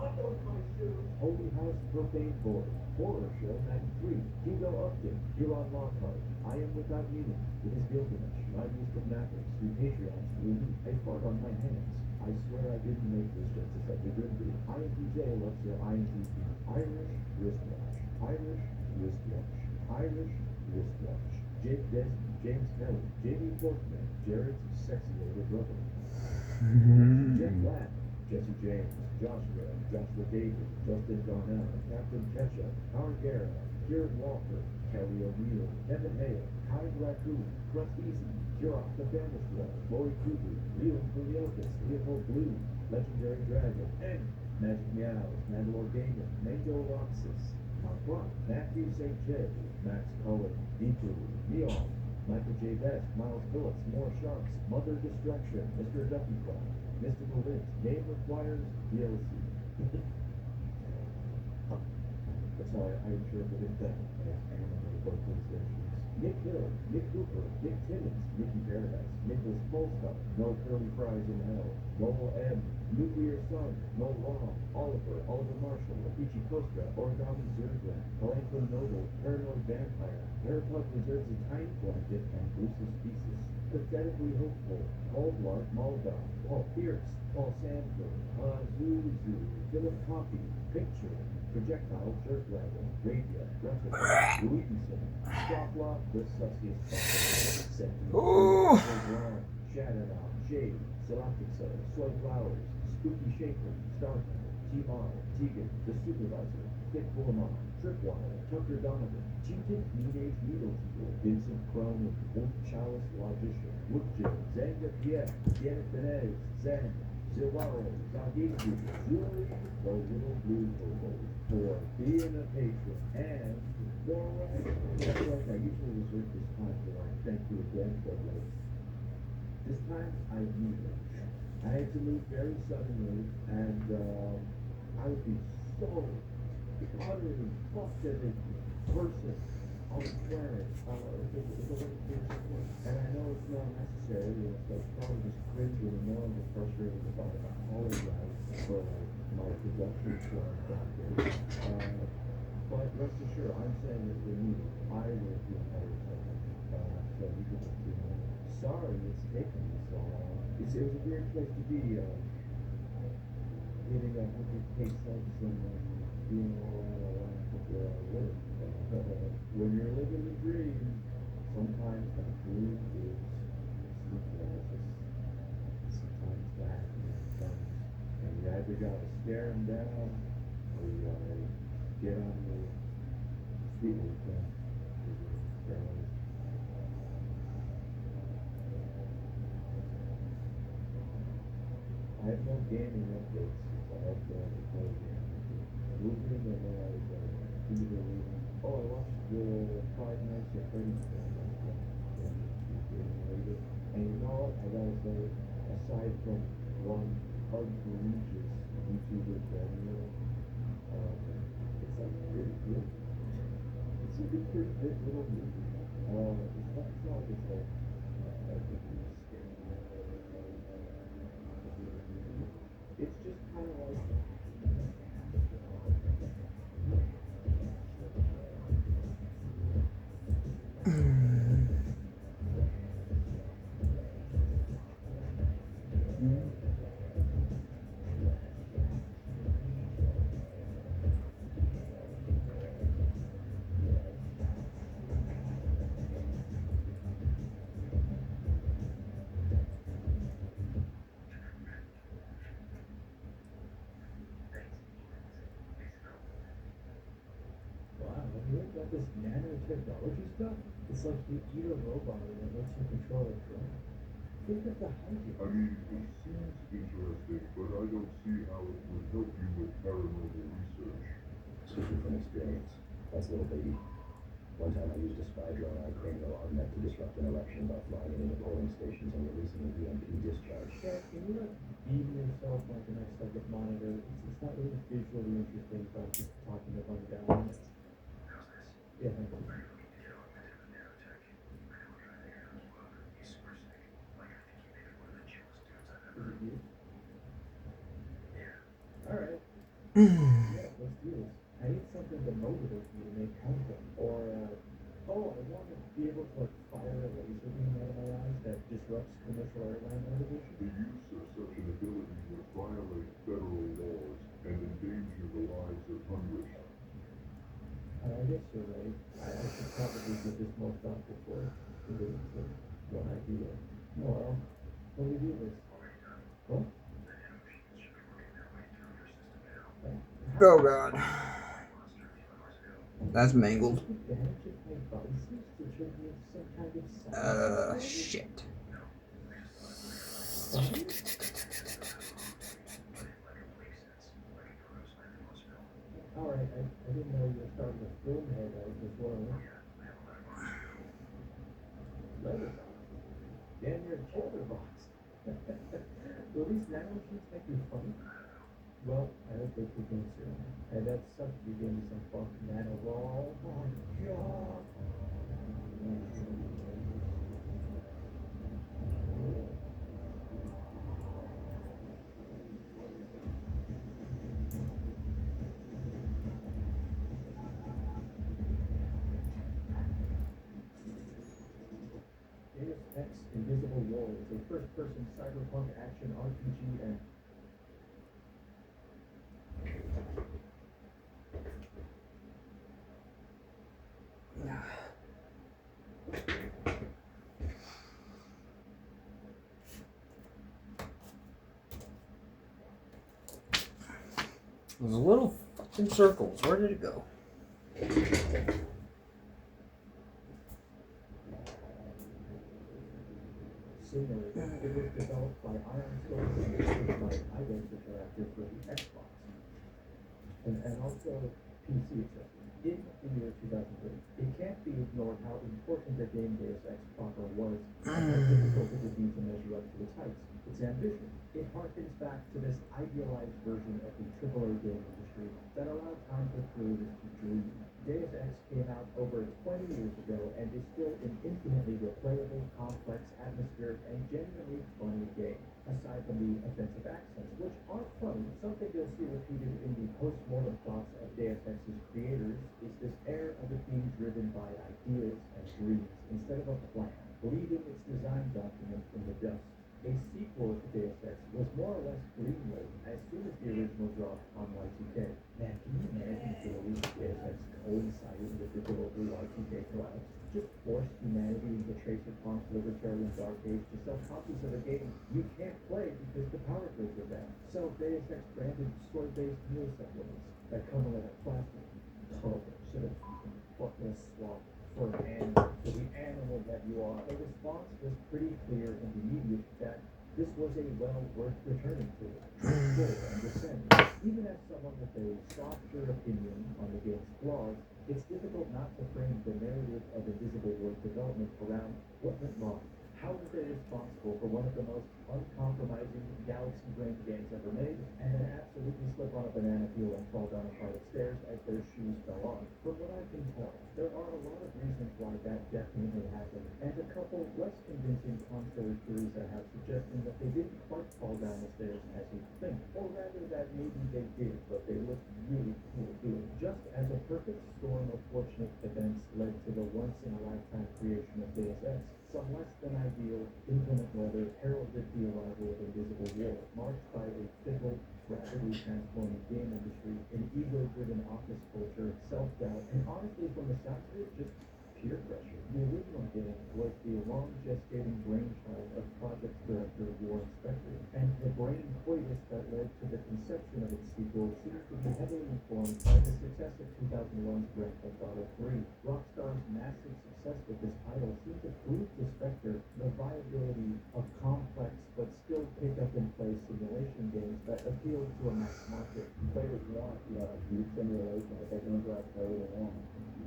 Holy House Propane Board, Horror Show 93, Hugo Upton, Huron Lockhart, I Am Without Meaning, It Is Gilgamesh, My List of Mavericks, through Patreon, through me, I fart on my hands. I swear I didn't make this just to set the good beat. INTJ loves their INTP. Irish wristwatch. Irish wristwatch. Irish wristwatch. Jake Desmond, James Kelly, Jamie Portman, Jared's sexy older brother. Jeff Black, Jesse James, Joshua David, Justin Darnell, Captain Ketchup, Howard Guerra, Kieran Walker, Kelly O'Neill, Kevin Hale, Kind Raccoon, Crust Easy, Kirok the Banished One, Lori Kubu, Leland Juliotis, Leopold Blue, Legendary Dragon, and Magic Meows, Mandalore Gamer, Mango Roxas, Marquand, Matthew St. J, Max Cullen, Deepu, Neon, Michael J. Best, Miles Phillips, More Sharks, Mother Destruction, Mr. Duffy Clown, Mystical Lynch, Game Requires DLC. That's how I interpreted that. Both those versions. Nick Hill, Nick Cooper, Nick Timmons, Nicky Paradise, Nicholas Polestar, No Curly Fries in Hell, Noel M, Nuclear Sun, No Long, Oliver Marshall, Ichi Kostra, Origami Zergla, Franklin Noble, Paranoid Vampire, Airpug reserves a tiny blanket, and Bruce's Thesis. Pathetically Hopeful, Coldlark Muldown, Paul Pierce, Paul Sanford, Zuzu, Philip Coffey, Picture, Projectile Jerk Wagon, Rabia, Replica, Louison, Stopla, The Sussiest Sentinel, Brown, Shatterdown, Shade, Selectixa, Soy Flowers, Spooky Shaker, Starfire, T-Mar, Tegan, The Supervisor, Dick Bullamon, Tripwire, Tucker Donovan, Cheated Teenage Needle People, Vincent Cronin, Wolf Chalice Logician, Woodjill, Zanga Pierre, Janet Benez, Zen, Silvaro, Zagigu, Julie, the little blue purple, for being a patron, and Laura. That's right, I usually reserve this time for our thank you again, but this time I need it. I had to move very suddenly, and I would be so utterly fucked as a person on the planet if it wasn't for support. And I know it's not necessary, and it's probably just crazy and annoying and frustrating if I apologize for my production form back there. But rest assured, I'm saying it for me. I will do better so you can just do it. Sorry it's taken me so long. It was a weird place to be, getting 100K subs and being all out of line with where I live. When you're living the dream, sometimes that dream is sleepless. Sometimes that comes, and you either gotta stare him down, or you gotta get on your feet with him. I have no gaming updates since I have the play game. Moving and then I was either oh, I watched the Five Nights at Freddy's film. And you know what? I gotta say, aside from one egregious YouTuber Daniel, it's like pretty good. It's a pretty good little movie. It's not just like it's just kind of like this nanotechnology stuff. It's like you eat a robot and it lets you control it. Think of the hype. I mean, it seems interesting, but I don't see how it would help you with paranormal research. Speaking from experience, that's little baby. One time I used a spy drone on a crane alarm meant to disrupt an election by flying it into polling stations and releasing an EMP discharge. Yeah, can you like beam yourself like an X-Second monitor? It's not really visually interesting, but I'm just talking about it down. Yeah. Alright. Yeah, let's do this. I need something to motivate me to make content. Or, I want to be able to like fire a laser beam out of my eyes that disrupts commercial airline navigation. The use of such an ability would violate federal laws and endanger the lives of hundreds. I guess you're right. I should probably give this more thought before committing to one idea. Well, let me do this. What? Oh god. That's mangled. Shit. Alright, I didn't know you were starting to film head out before. Letterbox. Damn, you're a chatterbox. Will these nano sheets make you funny? Well, I hope they keep in soon. And that sucks you gave me some fuck nano roll. Oh my god. Deus Ex Invisible War is a first-person cyberpunk action RPG and Those little fucking circles. Where did it go? Similarly, it was developed by Iron Storm and distributed by IDEX Interactive for the Xbox. And also PC accessories. In the year 2003, it can't be ignored how important the game Deus Ex proper was and how difficult it would be to measure up to its heights. Its ambition. It harkens back to this idealized version of the AAA game industry that allowed time for creators to dream. Deus Ex came out over 20 years ago and is still an infinitely replayable, complex, atmospheric, and genuinely funny game. Aside from the offensive accents, which are funny, something you'll see repeated in the post-mortem thoughts of Deus Ex's creators is this air of it being driven by ideas and dreams instead of a plan, leaving its design document in the dust. A sequel to Deus Ex was more or less greenlit as soon as the original dropped on Y2K. Man, can you imagine if the release of Deus Ex coincided with the global Y2K collapse? Just force humanity into Tracer-Punk's libertarian dark age to sell copies of a game you can't play because the power grids are down. Sell Deus Ex branded soy-based meal supplements that come in a plastic tub instead of fucking swamp for an animal, for the animal that you are. The response was pretty clear and immediate that this was a well worth returning to. Truthful and defend. Even as someone with a softer opinion on the game's flaws, it's difficult not to frame the narrative of Invisible World development around what went wrong. How was they responsible for one of the most uncompromising galaxy-brained games ever made, and then absolutely slip on a banana peel and fall down a flight of stairs as their shoes fell on? From what I can tell, there are a lot of reasons why that definitely happened, and a couple less convincing contrary theories I have suggesting that they didn't quite fall down the stairs as you think, or rather that maybe they did, but they looked really cool doing. Just as a perfect storm of fortunate events led to the once-in-a-lifetime creation of Deus Ex, some less than ideal inclement weather heralded the arrival of Invisible War, marked by a fickle, rapidly transforming game industry, an ego-driven office culture, self-doubt, and honestly, from the sounds of it, just peer pressure. The original game was the long-gestating brainchild of project director Warren Spector, and the brain coitus that led to the conception of its sequel seems to be heavily informed by the success of 2001's Grand Theft Auto 3. Rockstar's massive success with this title seemed to prove to Spector the viability of complex but still pick-up-and-play simulation games that appealed to a mass market. Players want deep simulation that they can interact with everyone.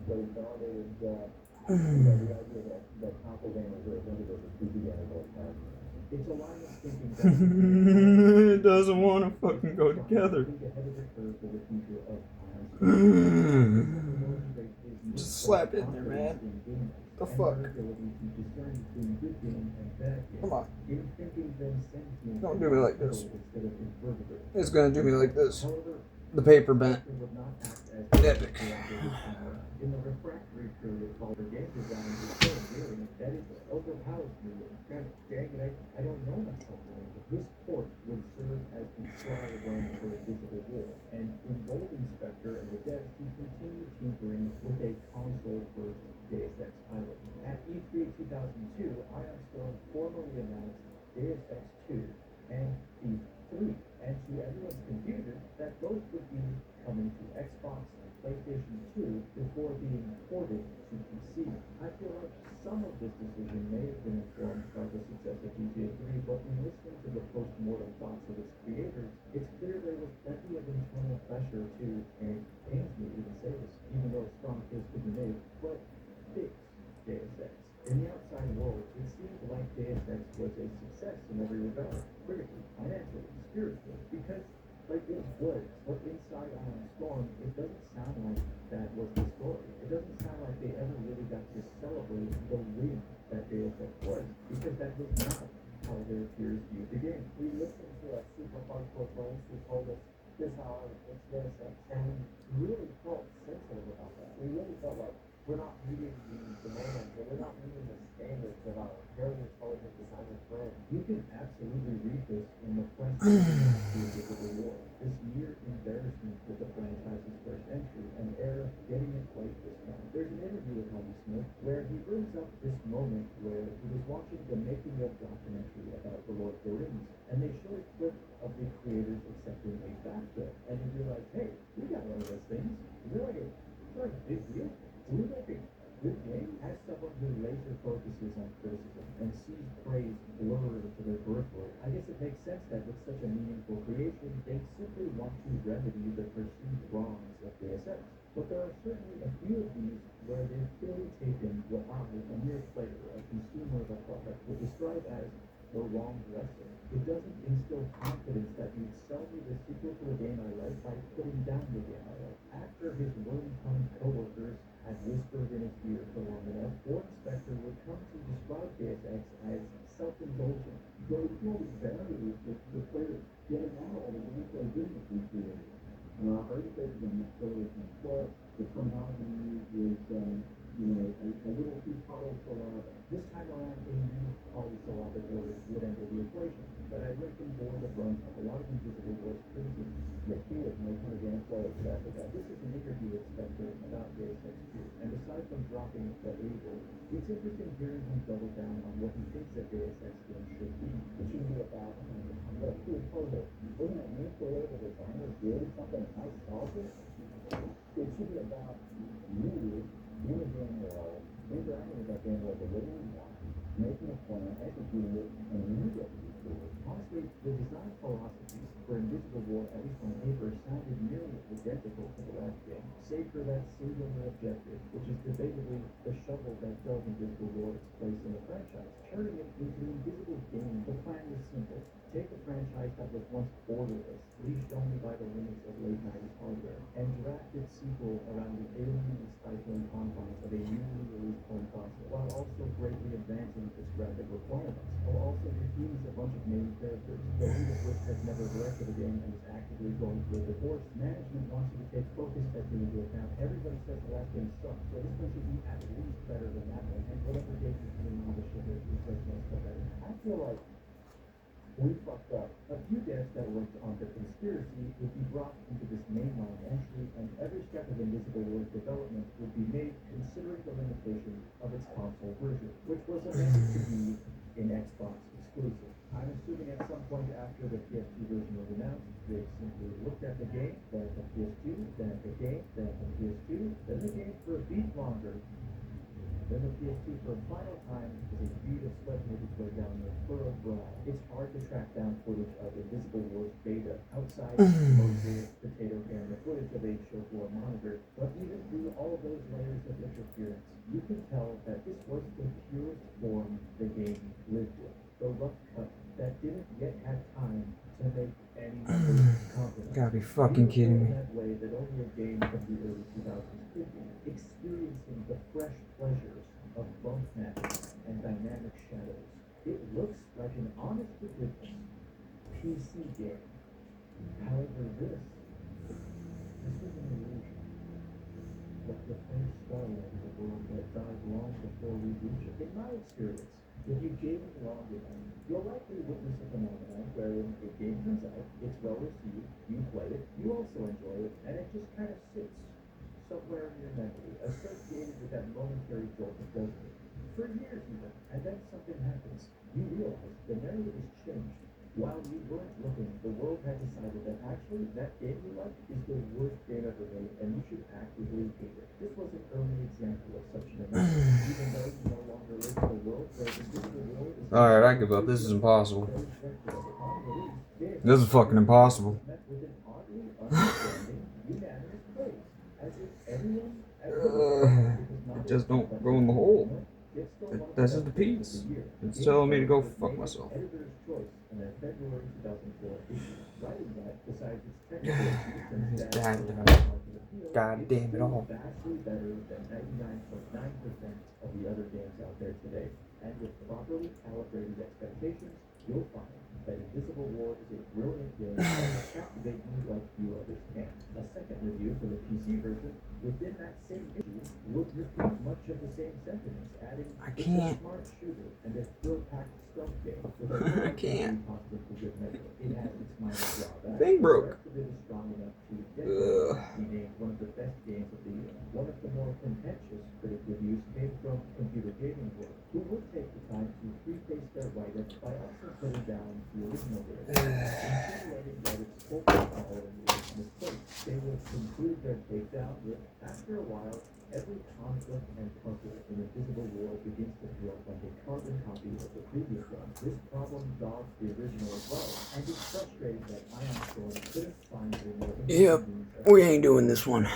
But nowadays, the idea that console gamers are limited to PC gamers all the time. It's a line of thinking that It doesn't want to fucking go together. Just slap it in there, man. The fuck? Come on. Don't do me like this. It's gonna do me like this. The paper bent. Epic. In the refractory period called the game design is so weird that it overpowers me. God dang it, I don't know myself. This port would serve as the trial run for Invisible War, and in both Inspector and the devs, he continued tinkering with a console-first Deus Ex title. At E3 2002, Iron Storm formally announced Deus Ex 2 and Thief 3, and to everyone's confusion, that both would be coming to Xbox and PlayStation 2 before being ported to PC. I feel like some of this decision may have been informed by the success of GTA 3, but when listening to the post-mortem thoughts of its creators, it's clear there was plenty of internal pressure to, and it pains me to even say this, even though a strong case could be made, but fix Deus Ex. In the outside world, it seemed like Deus Ex was a success in every regard, critically, financially, spiritually, because like it was, but inside Iron Storm, it doesn't sound like that was the story. It doesn't sound like they ever really got to celebrate the win that Deus Ex was, because that was not how their peers viewed the game. We listened to a super hardcore friends who told us this is how it's Deus Ex, and we really felt sensitive about that. We really felt like we're not meeting the demands, and we're not meeting the standards of our very intelligent designer friends. You can absolutely read this in the press release to Invisible War. This near embarrassment with the franchise's first entry, an era getting it right this time. There's an interview with Holly Smith where he brings up this moment where he was watching the making of documentary about The Lord of the Rings, and they show a clip of the creators accepting a BAFTA, and he realized, hey, we got one of those things. Is it like a big deal? Do we make a good game. As someone who laser focuses on criticism and sees praise blur to their peripheral, I guess it makes sense that with such a meaningful creation, they simply want to remedy the perceived wrongs of Deus Ex. But there are certainly a few of these where they've clearly taken what I, a mere player, a consumer of a product, would describe as the wrong lesson. It doesn't instill confidence that you'd sell me the sequel to a game I like by putting down the game I like. After his worm-tongued co-workers had whispered in his ear for long enough, Warren Spector would come to describe Deus Ex as self-indulgent. So it's not as bad as the player getting out all the games they didn't appreciate. Our space is necessarily complex. The terminology is, a little too polysyllabic. This time around, a new polysyllabic order would enter the equation, but I went from board of run of a lot of Invisible War's criticism. The key is making the game play exactly that. This is an interview with Spector about Deus Ex 2, and aside from dropping the able, it's interesting hearing him double down on what he thinks a Deus Ex game should be. It should be about, I'm going to pre-pose it. Wouldn't it mean creative designers did something nice solved it? It should be about you in the game world, interacting with that game world the way you want, making a plan, executing it, and you get to be cool. Honestly, the design philosophies for Invisible War, at least on paper, sounded nearly identical to the last game, save for that singular objective, which is debatably the shovel that tells Invisible War its place in the franchise. Turning it into an Invisible game, the plan was simple. Take a franchise that was once borderless, leashed only by the limits of late 90s hardware, and draft its sequel around the alien and stifling confines of a newly released home console, while also greatly advancing its graphic requirements, while also refuse a bunch of main characters, the lead of which has never directed a game and is actively going through a divorce. Management wants you to take focus testing into account. Everybody says the last game sucked, so this one should be at least better than that one, and whatever game is doing all the shit is says most of it. I feel like we fucked up. A few devs that worked on the conspiracy would be brought into this mainline entry, and every step of Invisible War's development would be made considering the limitations of its console version, which was meant to be an Xbox exclusive. I'm assuming at some point after the PS2 version was announced, they simply looked at the game, then at the PS2, then at the game, then at the PS2, then the game for a beat longer. Then the PS2 for a final time as a bead of sweat made its way down your furrowed brow. It's hard to track down footage of Invisible War's beta outside the Moses potato camera footage of a show floor monitor, but even through all of those layers of interference, you can tell that this was the purest form the game lived with. The rough cut that didn't yet have time to make any compromise. Gotta be fucking kidding me. That way that only a game from the early 2000s could be, experiencing the fresh pleasures of bump mapping and dynamic shadows. It looks like an honest-to-goodness PC game. However, this is an illusion. The first starlight of a world that died long before we reach it. In my experience, if you game it long enough, you'll likely witness a phenomenon wherein a game comes out, it's well received, you play it, you also enjoy it, and it just kind of sits somewhere in your memory, associated with that momentary jolt of dopamine. For years even, and then something happens. You realize the narrative has changed. While you weren't looking, the world had decided that actually that game you liked is the worst game ever made, and you should actively hate it. This was an early example of such an event, even though you no longer live in a world where Invisible War is... Alright, I give up. This is impossible. This is fucking impossible. It just don't go in the hole. That's just the piece. It's telling me to go fuck myself. God damn it all. Vastly better than 99.9% of the other games out there today. And with properly calibrated expectations, you'll find that Invisible War is a brilliant game that will captivate you like few others can. A second review for the PC version within that same issue would repeat much of the same sentiments, adding it's a smart shooter and a thrill-packed stealth game with a positive for good measure. It has its minor drawbacks. Thing broke. The rest of it is strong enough to be named one of the best games of the year. One of the more contentious critic reviews came from Computer Gaming World, who would take the time to preface their write-up by also putting down the original lyrics, insinuating that its focus following was misplaced. They they would conclude their takedown with, after a while, every conflict and puzzle in a visible world begins to feel like a carbon copy of the previous one. This problem dogs the original as well, and it's frustrating that Ion Storm couldn't find a more Yep, we ain't doing this one.